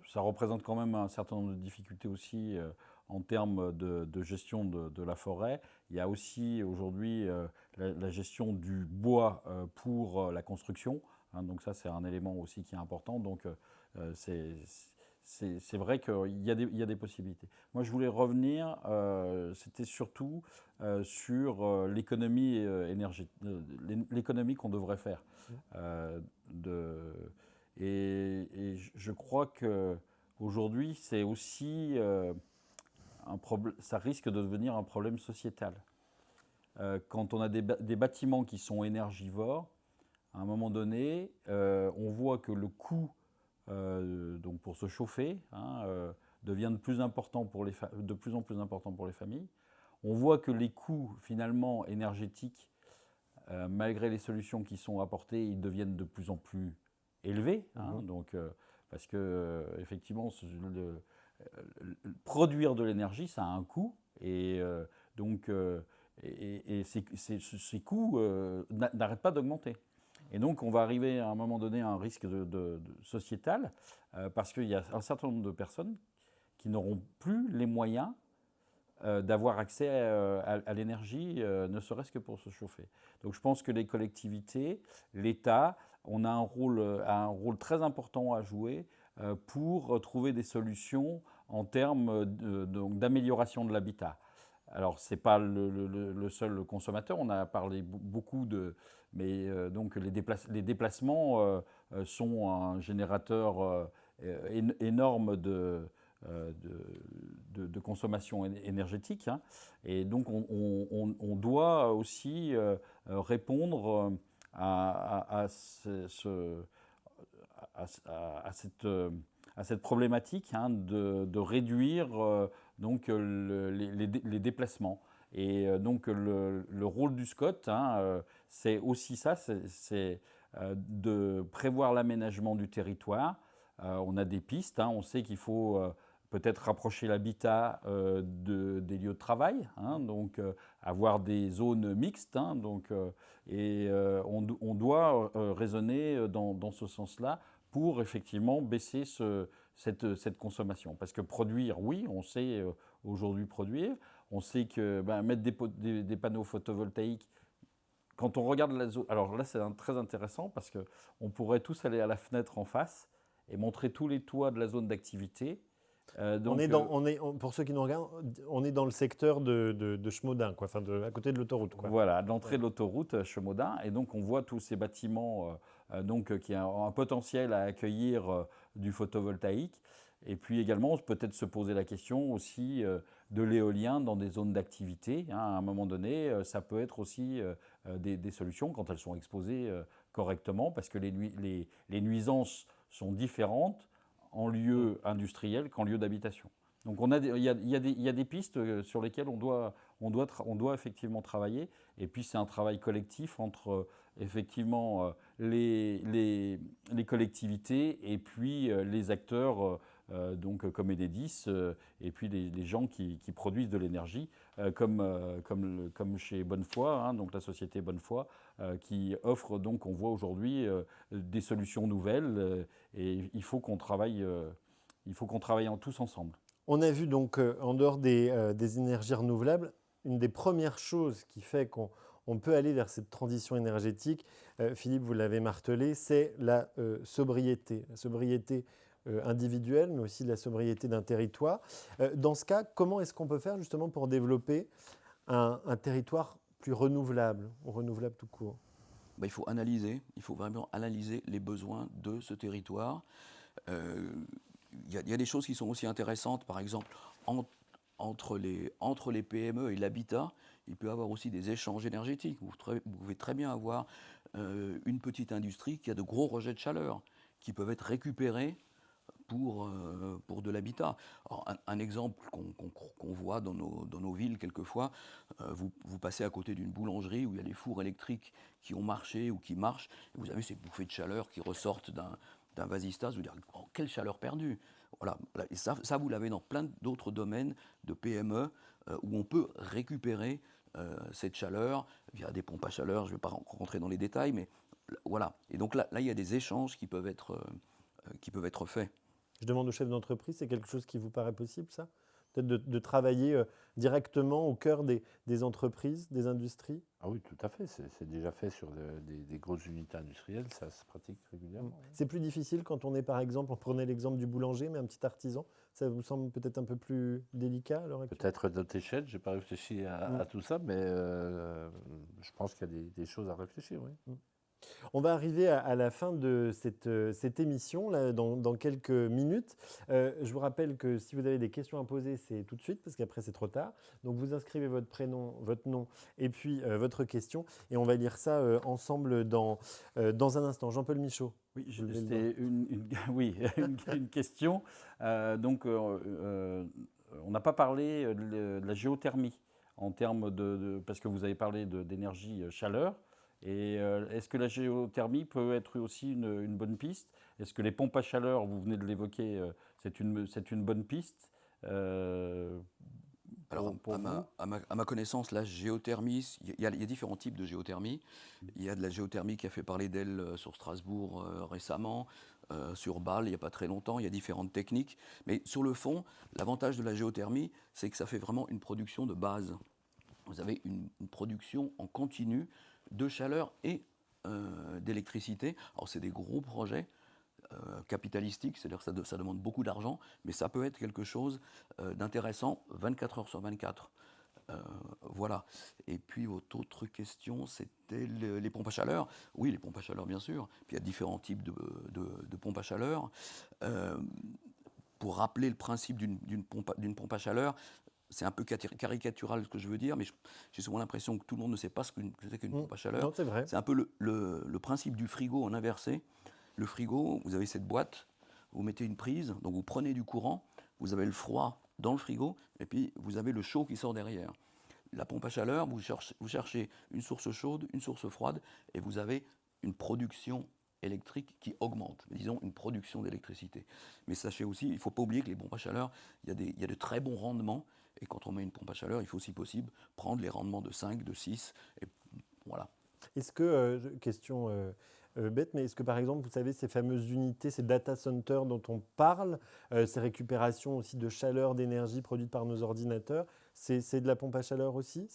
ça représente quand même un certain nombre de difficultés aussi en termes de gestion de la forêt. Il y a aussi aujourd'hui la gestion du bois pour la construction. Donc ça, c'est un élément aussi qui est important. Donc c'est vrai qu'il y a des possibilités. Moi, je voulais revenir, c'était surtout sur l'économie énergétique, l'économie qu'on devrait faire. Et je crois qu'aujourd'hui, c'est aussi ça risque de devenir un problème sociétal. Quand on a des bâtiments qui sont énergivores, à un moment donné, on voit que le coût donc pour se chauffer devient de plus en plus important pour les familles. On voit que les coûts finalement énergétiques, malgré les solutions qui sont apportées, ils deviennent de plus en plus élevés. Donc, parce que effectivement, produire de l'énergie, ça a un coût, et ces coûts n'arrêtent pas d'augmenter. Et donc, on va arriver à un moment donné à un risque sociétal, parce qu'il y a un certain nombre de personnes qui n'auront plus les moyens d'avoir accès à l'énergie, ne serait-ce que pour se chauffer. Donc je pense que les collectivités, l'État, on a un rôle très important à jouer pour trouver des solutions en termes d'amélioration de l'habitat. Alors, ce n'est pas le seul consommateur, on a parlé beaucoup mais donc les déplacements sont un générateur énorme de consommation énergétique. Et donc, on doit aussi répondre à à cette problématique de réduire donc les déplacements. Et donc le rôle du SCOT, c'est aussi ça, c'est de prévoir l'aménagement du territoire. On a des pistes, on sait qu'il faut peut-être rapprocher l'habitat des lieux de travail, donc avoir des zones mixtes, on doit raisonner dans ce sens-là pour effectivement baisser cette consommation. Parce que produire, oui, on sait aujourd'hui produire, on sait que mettre des panneaux photovoltaïques, quand on regarde la zone, alors là c'est très intéressant parce qu'on pourrait tous aller à la fenêtre en face et montrer tous les toits de la zone d'activité. Pour ceux qui nous regardent, on est dans le secteur de Chemaudin, quoi, à côté de l'autoroute. Voilà, à l'entrée de l'autoroute Chemaudin. Et donc, on voit tous ces bâtiments qui ont un potentiel à accueillir du photovoltaïque. Et puis également, peut-être se poser la question aussi de l'éolien dans des zones d'activité. À un moment donné, ça peut être aussi des solutions quand elles sont exposées correctement, parce que les nuisances sont différentes en lieu industriel qu'en lieu d'habitation. Donc il y a des pistes sur lesquelles on doit effectivement travailler. Et puis c'est un travail collectif entre effectivement les collectivités et puis les acteurs donc comme Enedis et puis les gens qui produisent de l'énergie comme chez Bonnefoy, donc la société Bonnefoy qui offre, donc on voit aujourd'hui des solutions nouvelles et il faut qu'on travaille tous ensemble. On a vu donc en dehors des énergies renouvelables, une des premières choses qui fait qu'on peut aller vers cette transition énergétique, Philippe, vous l'avez martelé, c'est la sobriété. La sobriété individuelle, mais aussi la sobriété d'un territoire. Dans ce cas, comment est-ce qu'on peut faire justement pour développer un territoire plus renouvelable, ou renouvelable tout court ? Il faut vraiment analyser les besoins de ce territoire. Il y a des choses qui sont aussi intéressantes, par exemple, entre les PME et l'habitat, il peut y avoir aussi des échanges énergétiques. Vous pouvez très bien avoir une petite industrie qui a de gros rejets de chaleur, qui peuvent être récupérés pour de l'habitat. Alors, un exemple qu'on voit dans nos villes quelquefois, vous passez à côté d'une boulangerie où il y a des fours électriques qui ont marché ou qui marchent, et vous avez ces bouffées de chaleur qui ressortent d'un vasistas, vous dire quelle chaleur perdue. Voilà. Et ça vous l'avez dans plein d'autres domaines de PME où on peut récupérer cette chaleur via des pompes à chaleur. Je ne vais pas rentrer dans les détails, mais voilà. Et donc là il y a des échanges qui peuvent être faits. Je demande au chef d'entreprise, c'est quelque chose qui vous paraît possible, ça ? Peut-être de travailler directement au cœur des entreprises, des industries ? Ah oui, tout à fait. C'est déjà fait sur des grosses unités industrielles, ça se pratique régulièrement. C'est plus difficile quand on est, par exemple, on prenait l'exemple du boulanger, mais un petit artisan. Ça vous semble peut-être un peu plus délicat à l'heure actuelle ? Peut-être notre échelle, je n'ai pas réfléchi à tout ça, mais je pense qu'il y a des choses à réfléchir, oui. On va arriver à la fin de cette émission, là, dans quelques minutes. Je vous rappelle que si vous avez des questions à poser, c'est tout de suite, parce qu'après c'est trop tard. Donc vous inscrivez votre prénom, votre nom et puis votre question. Et on va lire ça ensemble dans un instant. Jean-Paul Michaud. Oui, c'était une question. On n'a pas parlé de la géothermie en termes parce que vous avez parlé d'énergie chaleur. Et est-ce que la géothermie peut être aussi une bonne piste ? Est-ce que les pompes à chaleur, vous venez de l'évoquer, c'est une bonne piste Alors, à ma connaissance, la géothermie, il y a différents types de géothermie. Il y a de la géothermie qui a fait parler d'elle sur Strasbourg récemment, sur Bâle il n'y a pas très longtemps. Il y a différentes techniques. Mais sur le fond, l'avantage de la géothermie, c'est que ça fait vraiment une production de base. Vous avez une production en continu de chaleur et d'électricité. Alors c'est des gros projets capitalistiques, c'est-à-dire que ça demande beaucoup d'argent, mais ça peut être quelque chose d'intéressant 24 heures sur 24. Voilà. Et puis votre autre question, c'était les pompes à chaleur. Oui, les pompes à chaleur, bien sûr. Puis il y a différents types de pompes à chaleur. Pour rappeler le principe d'une pompe à chaleur, c'est un peu caricatural ce que je veux dire, mais j'ai souvent l'impression que tout le monde ne sait pas ce que c'est qu'une pompe à chaleur. Non, c'est vrai. C'est un peu le principe du frigo en inversé. Le frigo, vous avez cette boîte, vous mettez une prise, donc vous prenez du courant, vous avez le froid dans le frigo, et puis vous avez le chaud qui sort derrière. La pompe à chaleur, vous cherchez une source chaude, une source froide, et vous avez une production électrique qui augmente, disons une production d'électricité. Mais sachez aussi, il ne faut pas oublier que les pompes à chaleur, il y a de très bons rendements, et quand on met une pompe à chaleur, il faut si possible prendre les rendements de 5, de 6, et voilà. Est-ce que, question bête, mais est-ce que par exemple, vous savez, ces fameuses unités, ces data centers dont on parle, ces récupérations aussi de chaleur, d'énergie produite par nos ordinateurs, c'est de la pompe à chaleur aussi?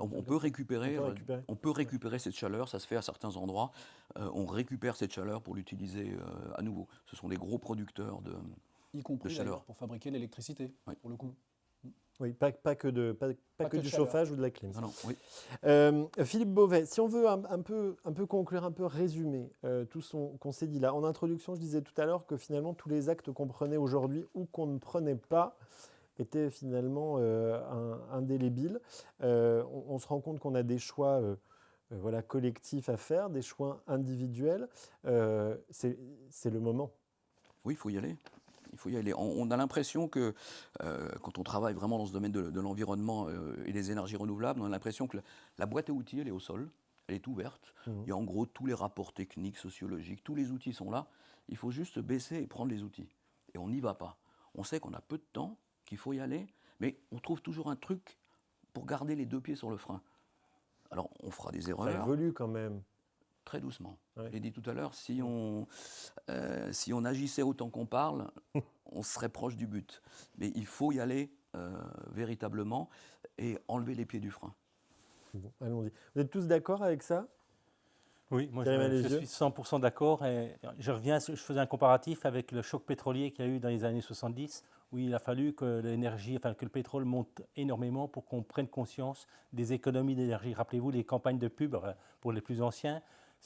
On peut récupérer cette chaleur, ça se fait à certains endroits. On récupère cette chaleur pour l'utiliser à nouveau. Ce sont des gros producteurs de Y compris chaleur. Pour fabriquer l'électricité, Oui. pour le coup. Oui, pas que du chauffage ou de la clim. Non, oui. Philippe Beauvais, si on veut un peu conclure, un peu résumer tout ce qu'on s'est dit là. En introduction, je disais tout à l'heure que finalement tous les actes qu'on prenait aujourd'hui ou qu'on ne prenait pas étaient finalement indélébiles. On se rend compte qu'on a des choix collectifs à faire, des choix individuels. C'est le moment. Oui, il faut y aller. Il faut y aller. On a l'impression que quand on travaille vraiment dans ce domaine de l'environnement et des énergies renouvelables, on a l'impression que la boîte à outils, elle est au sol, elle est ouverte. Il y a en gros tous les rapports techniques, sociologiques, tous les outils sont là. Il faut juste baisser et prendre les outils. Et on n'y va pas. On sait qu'on a peu de temps, qu'il faut y aller, mais on trouve toujours un truc pour garder les deux pieds sur le frein. Alors, on fera des erreurs. Ça évolue quand même. Très doucement. Ouais. Je l'ai dit tout à l'heure, si on agissait autant qu'on parle, on serait proche du but. Mais il faut y aller véritablement et enlever les pieds du frein. Bon, allons-y. Vous êtes tous d'accord avec ça? Oui, moi Thierry je suis 100% d'accord. Et je faisais un comparatif avec le choc pétrolier qu'il y a eu dans les années 70, où il a fallu que que le pétrole monte énormément pour qu'on prenne conscience des économies d'énergie. Rappelez-vous les campagnes de pub pour les plus anciens.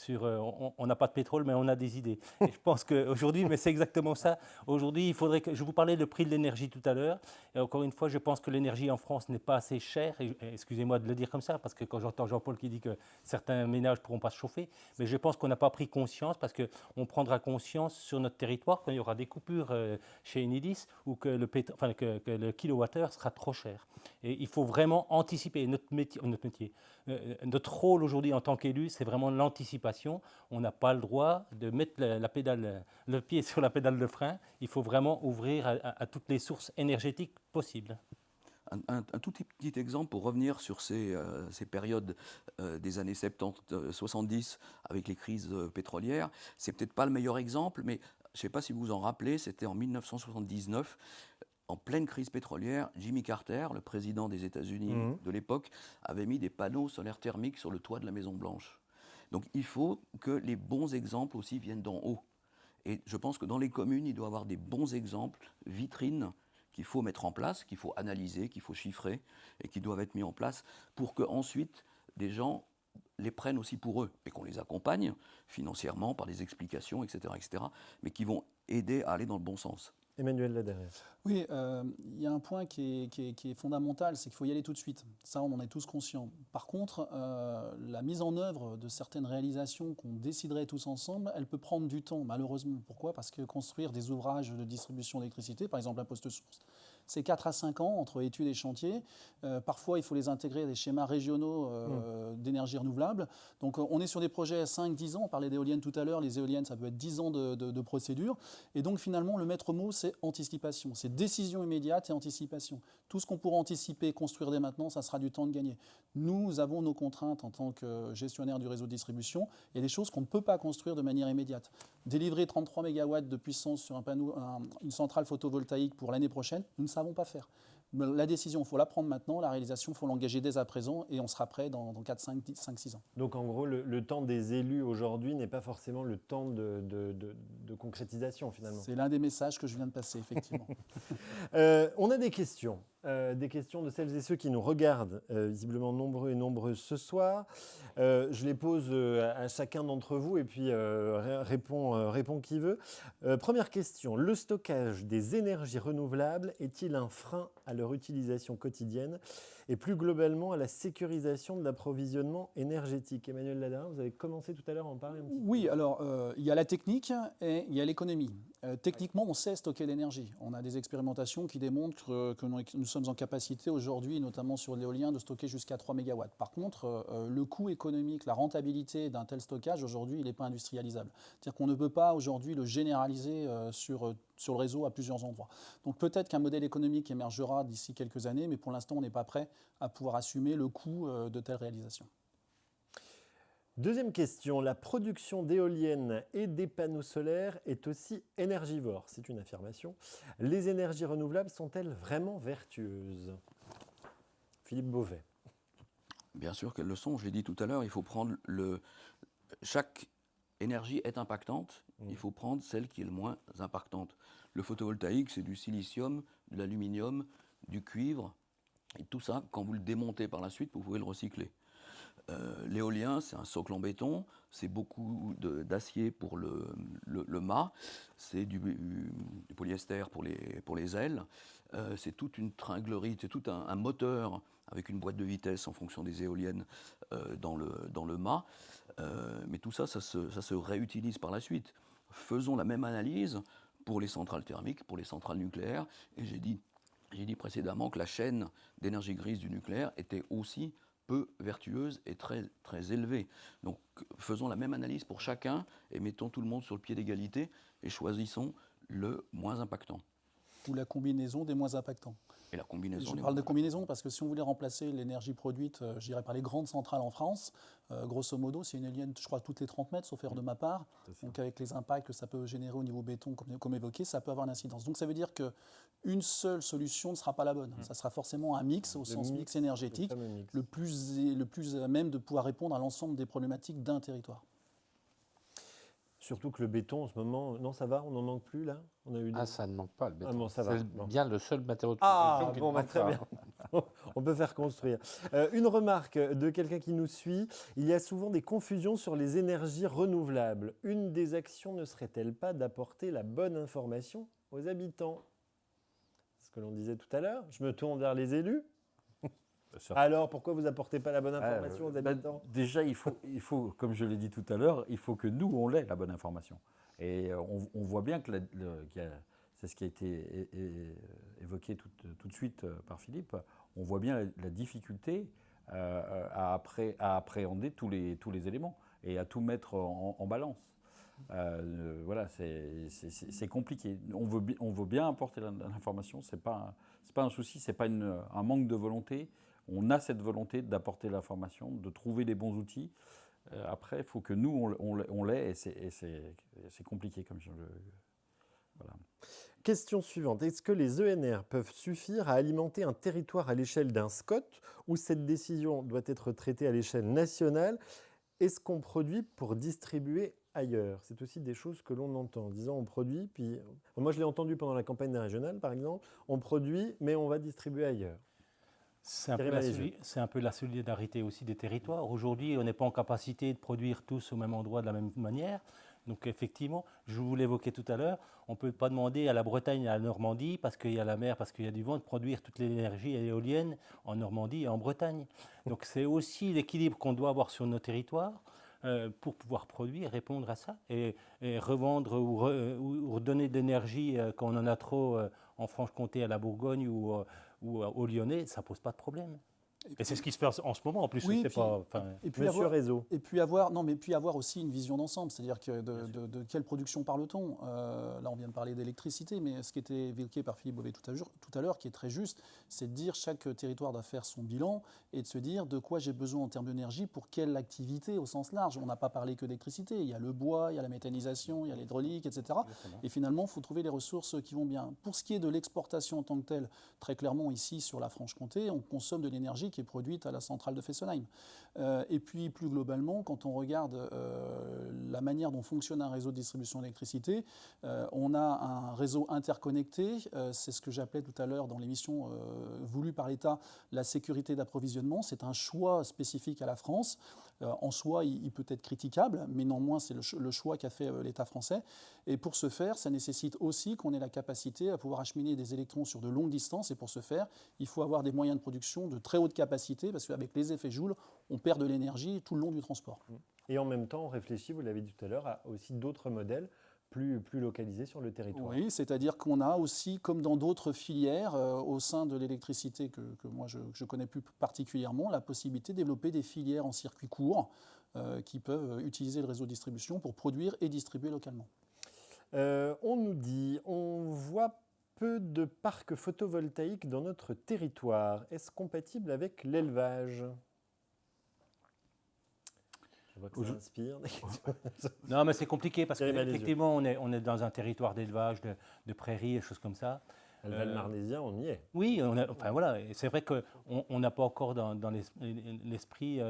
On n'a pas de pétrole, mais on a des idées. Et je pense qu'aujourd'hui, mais c'est exactement ça. Aujourd'hui, il faudrait que. Je vous parlais du prix de l'énergie tout à l'heure. Et encore une fois, je pense que l'énergie en France n'est pas assez chère. Et excusez-moi de le dire comme ça, parce que quand j'entends Jean-Paul qui dit que certains ménages ne pourront pas se chauffer, mais je pense qu'on n'a pas pris conscience, parce qu'on prendra conscience sur notre territoire quand il y aura des coupures chez Enedis ou que le kilowattheure sera trop cher. Et il faut vraiment anticiper. Notre rôle aujourd'hui en tant qu'élu, c'est vraiment l'anticipation. On n'a pas le droit de mettre le pied sur la pédale de frein. Il faut vraiment ouvrir à toutes les sources énergétiques possibles. Un tout petit exemple pour revenir sur ces périodes des années 70-70 avec les crises pétrolières. C'est peut-être pas le meilleur exemple, mais je ne sais pas si vous vous en rappelez, c'était en 1979. En pleine crise pétrolière, Jimmy Carter, le président des États-Unis de l'époque, avait mis des panneaux solaires thermiques sur le toit de la Maison-Blanche. Donc il faut que les bons exemples aussi viennent d'en haut. Et je pense que dans les communes, il doit y avoir des bons exemples, vitrines, qu'il faut mettre en place, qu'il faut analyser, qu'il faut chiffrer et qui doivent être mis en place pour qu'ensuite des gens les prennent aussi pour eux et qu'on les accompagne financièrement par des explications, etc., mais qui vont aider à aller dans le bon sens. Emmanuel Laderrière. Oui, il y a un point qui est fondamental, c'est qu'il faut y aller tout de suite. Ça, on en est tous conscients. Par contre, la mise en œuvre de certaines réalisations qu'on déciderait tous ensemble, elle peut prendre du temps, malheureusement. Pourquoi ? Parce que construire des ouvrages de distribution d'électricité, par exemple un poste source, c'est 4 à 5 ans entre études et chantiers. Parfois, il faut les intégrer à des schémas régionaux d'énergie renouvelable. Donc, on est sur des projets à 5-10 ans. On parlait d'éoliennes tout à l'heure. Les éoliennes, ça peut être 10 ans de procédure. Et donc, finalement, le maître mot, c'est anticipation. C'est décision immédiate et anticipation. Tout ce qu'on pourra anticiper, construire dès maintenant, ça sera du temps de gagner. Nous avons nos contraintes en tant que gestionnaire du réseau de distribution. Il y a des choses qu'on ne peut pas construire de manière immédiate. Délivrer 33 MW de puissance sur une centrale photovoltaïque pour l'année prochaine, nous ne savons pas faire. La décision, il faut la prendre maintenant. La réalisation, il faut l'engager dès à présent et on sera prêt dans 4, 5, 6 ans. Donc en gros, le temps des élus aujourd'hui n'est pas forcément le temps de concrétisation finalement. C'est l'un des messages que je viens de passer, effectivement. On a des questions de celles et ceux qui nous regardent, visiblement nombreux et nombreuses ce soir. Je les pose à chacun d'entre vous et puis répond qui veut. Première question, le stockage des énergies renouvelables est-il un frein à leur utilisation quotidienne ? et plus globalement à la sécurisation de l'approvisionnement énergétique. Emmanuel Ladarin, vous avez commencé tout à l'heure à en parler un petit peu. Oui, alors il y a la technique et il y a l'économie. Techniquement, on sait stocker l'énergie. On a des expérimentations qui démontrent que nous sommes en capacité aujourd'hui, notamment sur l'éolien, de stocker jusqu'à 3 MW. Par contre, le coût économique, la rentabilité d'un tel stockage, aujourd'hui, il n'est pas industrialisable. C'est-à-dire qu'on ne peut pas aujourd'hui le généraliser sur le réseau à plusieurs endroits. Donc peut-être qu'un modèle économique émergera d'ici quelques années, mais pour l'instant, on n'est pas prêt à pouvoir assumer le coût de telles réalisations. Deuxième question, la production d'éoliennes et des panneaux solaires est aussi énergivore. C'est une affirmation. Les énergies renouvelables sont-elles vraiment vertueuses? Philippe Beauvais. Bien sûr qu'elles le sont. Je l'ai dit tout à l'heure, il faut prendre chaque énergie est impactante, il faut prendre celle qui est le moins impactante. Le photovoltaïque, c'est du silicium, de l'aluminium, du cuivre, et tout ça, quand vous le démontez par la suite, vous pouvez le recycler. L'éolien, c'est un socle en béton, c'est beaucoup d'acier pour le mât, c'est du polyester pour les ailes, c'est toute une tringlerie, c'est tout un moteur avec une boîte de vitesse en fonction des éoliennes dans le mât. Mais tout ça, ça se réutilise par la suite. Faisons la même analyse pour les centrales thermiques, pour les centrales nucléaires, et j'ai dit précédemment que la chaîne d'énergie grise du nucléaire était aussi peu vertueuse et très, très élevée. Donc faisons la même analyse pour chacun et mettons tout le monde sur le pied d'égalité et choisissons le moins impactant. Ou la combinaison des moins impactants. Et la combinaison. Je parle de combinaison parce que si on voulait remplacer l'énergie produite, je dirais par les grandes centrales en France, grosso modo, c'est une éolienne, je crois, toutes les 30 mètres, sauf erreur de ma part. Donc avec les impacts que ça peut générer au niveau béton, comme évoqué, ça peut avoir une incidence. Donc ça veut dire qu'une seule solution ne sera pas la bonne. Ça sera forcément un mix, au sens mix énergétique, le plus à même de pouvoir répondre à l'ensemble des problématiques d'un territoire. Surtout que le béton, en ce moment, non, ça va, on n'en manque plus, là? On a eu ça ne manque pas, le béton. Ah bon, ça va. C'est bien le seul matériau de construction qui ne manque très pas. bien. On peut faire construire. Une remarque de quelqu'un qui nous suit. Il y a souvent des confusions sur les énergies renouvelables. Une des actions ne serait-elle pas d'apporter la bonne information aux habitants? C'est ce que l'on disait tout à l'heure. Je me tourne vers les élus. Alors, pourquoi vous n'apportez pas la bonne information aux habitants? Déjà, il faut, comme je l'ai dit tout à l'heure, il faut que nous, on l'ait, la bonne information. Et on voit bien que c'est ce qui a été évoqué tout de suite par Philippe, on voit bien la difficulté à appréhender tous les éléments et à tout mettre en balance. Voilà, c'est compliqué. On veut bien apporter l'information, c'est pas un souci, c'est pas un manque de volonté. On a cette volonté d'apporter l'information, de trouver les bons outils. Après, il faut que nous, on l'ait, et c'est compliqué comme je le... Voilà. Question suivante. Est-ce que les ENR peuvent suffire à alimenter un territoire à l'échelle d'un SCOT ou cette décision doit être traitée à l'échelle nationale? Est-ce qu'on produit pour distribuer ailleurs? C'est aussi des choses que l'on entend, en disant on produit, puis... Moi, je l'ai entendu pendant la campagne des régionales, par exemple. On produit, mais on va distribuer ailleurs. C'est un peu la solidarité aussi des territoires. Aujourd'hui, on n'est pas en capacité de produire tous au même endroit de la même manière. Donc effectivement, je vous l'évoquais tout à l'heure, on ne peut pas demander à la Bretagne et à la Normandie, parce qu'il y a la mer, parce qu'il y a du vent, de produire toute l'énergie éolienne en Normandie et en Bretagne. Donc c'est aussi l'équilibre qu'on doit avoir sur nos territoires pour pouvoir produire, répondre à ça, et revendre ou redonner de l'énergie quand on en a trop en Franche-Comté, à la Bourgogne ou au Lyonnais, ça ne pose pas de problème. Et c'est ce qui se fait en ce moment, en plus. Oui, et puis avoir aussi une vision d'ensemble, c'est-à-dire que de quelle production parle-t-on? Là, on vient de parler d'électricité, mais ce qui était évoqué par Philippe Beauvais tout à l'heure, qui est très juste, c'est de dire chaque territoire doit faire son bilan et de se dire de quoi j'ai besoin en termes d'énergie pour quelle activité au sens large. On n'a pas parlé que d'électricité, il y a le bois, il y a la méthanisation, il y a l'hydraulique, etc. Exactement. Et finalement, il faut trouver les ressources qui vont bien. Pour ce qui est de l'exportation en tant que telle, très clairement, ici, sur la Franche-Comté, on consomme de l'énergie qui est produite à la centrale de Fessenheim. Et puis, plus globalement, quand on regarde la manière dont fonctionne un réseau de distribution d'électricité, on a un réseau interconnecté, c'est ce que j'appelais tout à l'heure dans l'émission voulue par l'État, la sécurité d'approvisionnement. C'est un choix spécifique à la France. En soi, il peut être critiquable, mais néanmoins, c'est le choix qu'a fait l'État français. Et pour ce faire, ça nécessite aussi qu'on ait la capacité à pouvoir acheminer des électrons sur de longues distances. Et pour ce faire, il faut avoir des moyens de production de très haute surcapacité, parce qu'avec les effets Joule, on perd de l'énergie tout le long du transport. Et en même temps, on réfléchit, vous l'avez dit tout à l'heure, à aussi d'autres modèles plus localisés sur le territoire. Oui, c'est-à-dire qu'on a aussi, comme dans d'autres filières, au sein de l'électricité que moi je connais plus particulièrement, la possibilité de développer des filières en circuit court qui peuvent utiliser le réseau de distribution pour produire et distribuer localement. On nous dit, on voit peu de parcs photovoltaïques dans notre territoire. Est-ce compatible avec l'élevage ? Je vois que ça inspire. Non, mais c'est compliqué parce qu'effectivement, on est dans un territoire d'élevage, de prairies et choses comme ça. Le Val-Marnésien, on y est. Oui, enfin voilà, et c'est vrai qu'on n'a pas encore dans l'esprit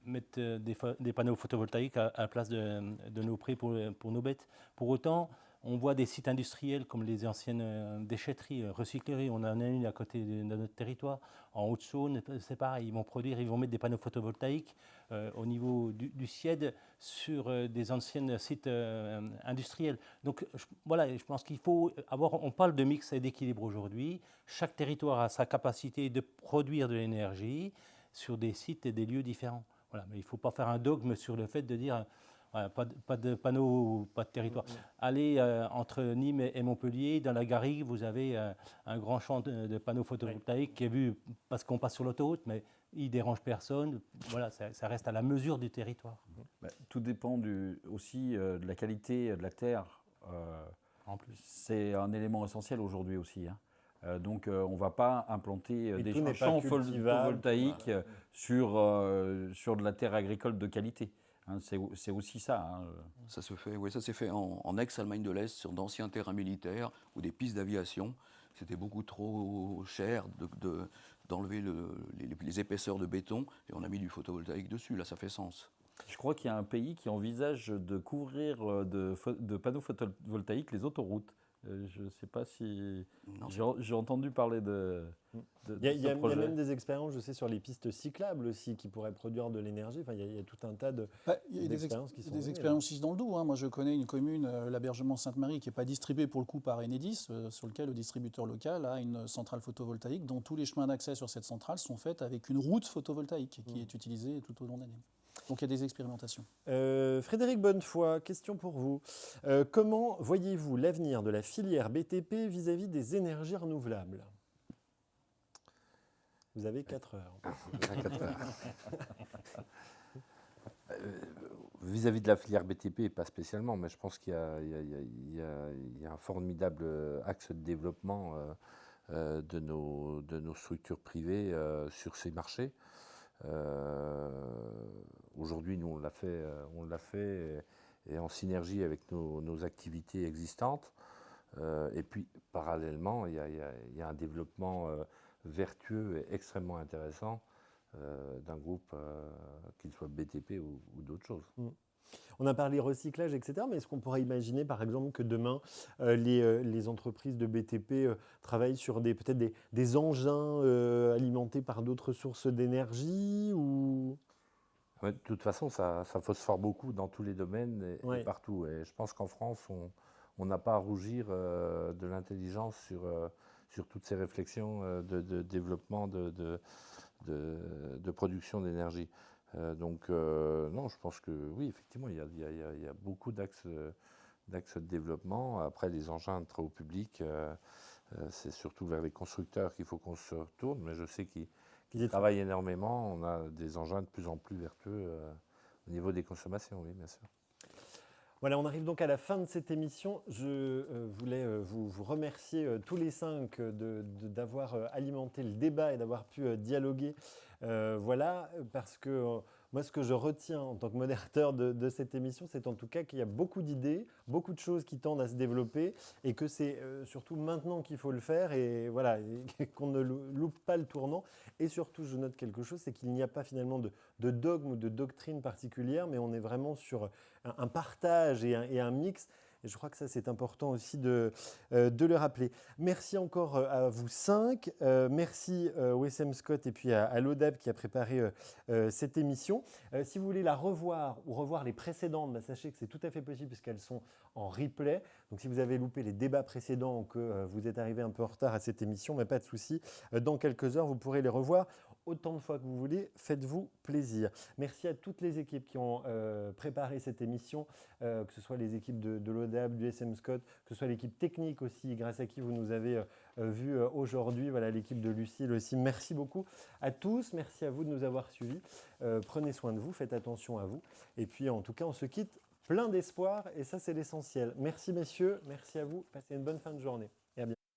mettre des panneaux photovoltaïques à la place de nos prés pour nos bêtes. Pour autant, on voit des sites industriels comme les anciennes déchetteries, recycleries. On en a une à côté de notre territoire. En Haute-Saône, c'est pareil. Ils vont mettre des panneaux photovoltaïques au niveau du SIED sur des anciens sites industriels. Donc voilà, je pense qu'il faut avoir. On parle de mix et d'équilibre aujourd'hui. Chaque territoire a sa capacité de produire de l'énergie sur des sites et des lieux différents. Voilà, mais il ne faut pas faire un dogme sur le fait de dire. Pas de panneaux, pas de territoire. Allez entre Nîmes et Montpellier, dans la Garrigue, vous avez un grand champ de panneaux photovoltaïques qui est vu parce qu'on passe sur l'autoroute, mais il ne dérange personne. Voilà, ça reste à la mesure du territoire. Tout dépend aussi de la qualité de la terre. En plus. C'est un élément essentiel aujourd'hui aussi. Donc on ne va pas implanter des champs photovoltaïques sur de la terre agricole de qualité. C'est aussi ça. Ça s'est fait en ex-Allemagne de l'Est sur d'anciens terrains militaires ou des pistes d'aviation. C'était beaucoup trop cher d'enlever les épaisseurs de béton et on a mis du photovoltaïque dessus. Là, ça fait sens. Je crois qu'il y a un pays qui envisage de couvrir de panneaux photovoltaïques les autoroutes. Je ne sais pas si... J'ai entendu parler de il y a même des expériences, je sais, sur les pistes cyclables aussi, qui pourraient produire de l'énergie. Enfin, il y a tout un tas d'expériences qui sont des expériences ici dans le Doubs. Moi, je connais une commune, l'Abergement Sainte-Marie, qui n'est pas distribuée pour le coup par Enedis, sur lequel le distributeur local a une centrale photovoltaïque dont tous les chemins d'accès sur cette centrale sont faits avec une route photovoltaïque qui est utilisée tout au long de l'année. Donc il y a des expérimentations. Frédéric Bonnefoy, question pour vous. Comment voyez-vous l'avenir de la filière BTP vis-à-vis des énergies renouvelables ? Vous avez 4 heures. 4 heures. Vis-à-vis de la filière BTP, pas spécialement, mais je pense qu'il y a un formidable axe de développement de nos structures privées sur ces marchés. Aujourd'hui, nous, on l'a fait et en synergie avec nos activités existantes. Et puis, parallèlement, il y a un développement vertueux et extrêmement intéressant d'un groupe, qu'il soit BTP ou d'autres choses. On a parlé recyclage, etc. Mais est-ce qu'on pourrait imaginer, par exemple, que demain, les entreprises de BTP travaillent sur peut-être des engins alimentés par d'autres sources d'énergie ou... Ouais, de toute façon, ça phosphore beaucoup dans tous les domaines et partout. Et je pense qu'en France, on n'a pas à rougir de l'intelligence sur toutes ces réflexions de développement de production d'énergie. Donc, non, je pense que oui, effectivement, il y a beaucoup d'axes de développement. Après, les engins très haut public, c'est surtout vers les constructeurs qu'il faut qu'on se retourne, mais je sais qu'ils travaillent énormément. On a des engins de plus en plus vertueux au niveau des consommations, oui, bien sûr. Voilà, on arrive donc à la fin de cette émission. Je voulais vous remercier tous les 5 d'avoir alimenté le débat et d'avoir pu dialoguer. Voilà, parce que moi, ce que je retiens en tant que modérateur de cette émission, c'est en tout cas qu'il y a beaucoup d'idées, beaucoup de choses qui tendent à se développer et que c'est surtout maintenant qu'il faut le faire et voilà, et qu'on ne loupe pas le tournant. Et surtout, je note quelque chose, c'est qu'il n'y a pas finalement de dogme ou de doctrine particulière, mais on est vraiment sur un partage et un mix. Et je crois que ça, c'est important aussi de le rappeler. Merci encore à vous 5. Merci Wessem Scott et puis à l'ODAB qui a préparé cette émission. Si vous voulez la revoir ou revoir les précédentes, sachez que c'est tout à fait possible puisqu'elles sont en replay. Donc si vous avez loupé les débats précédents ou que vous êtes arrivé un peu en retard à cette émission, mais pas de souci. Dans quelques heures, vous pourrez les revoir autant de fois que vous voulez. Faites-vous plaisir. Merci à toutes les équipes qui ont préparé cette émission, que ce soit les équipes de l'ODAB, du SM Scott, que ce soit l'équipe technique aussi, grâce à qui vous nous avez vus aujourd'hui. Voilà, l'équipe de Lucille aussi. Merci beaucoup à tous. Merci à vous de nous avoir suivis. Prenez soin de vous, faites attention à vous. Et puis en tout cas, on se quitte plein d'espoir et ça, c'est l'essentiel. Merci messieurs, merci à vous. Passez une bonne fin de journée et à bientôt.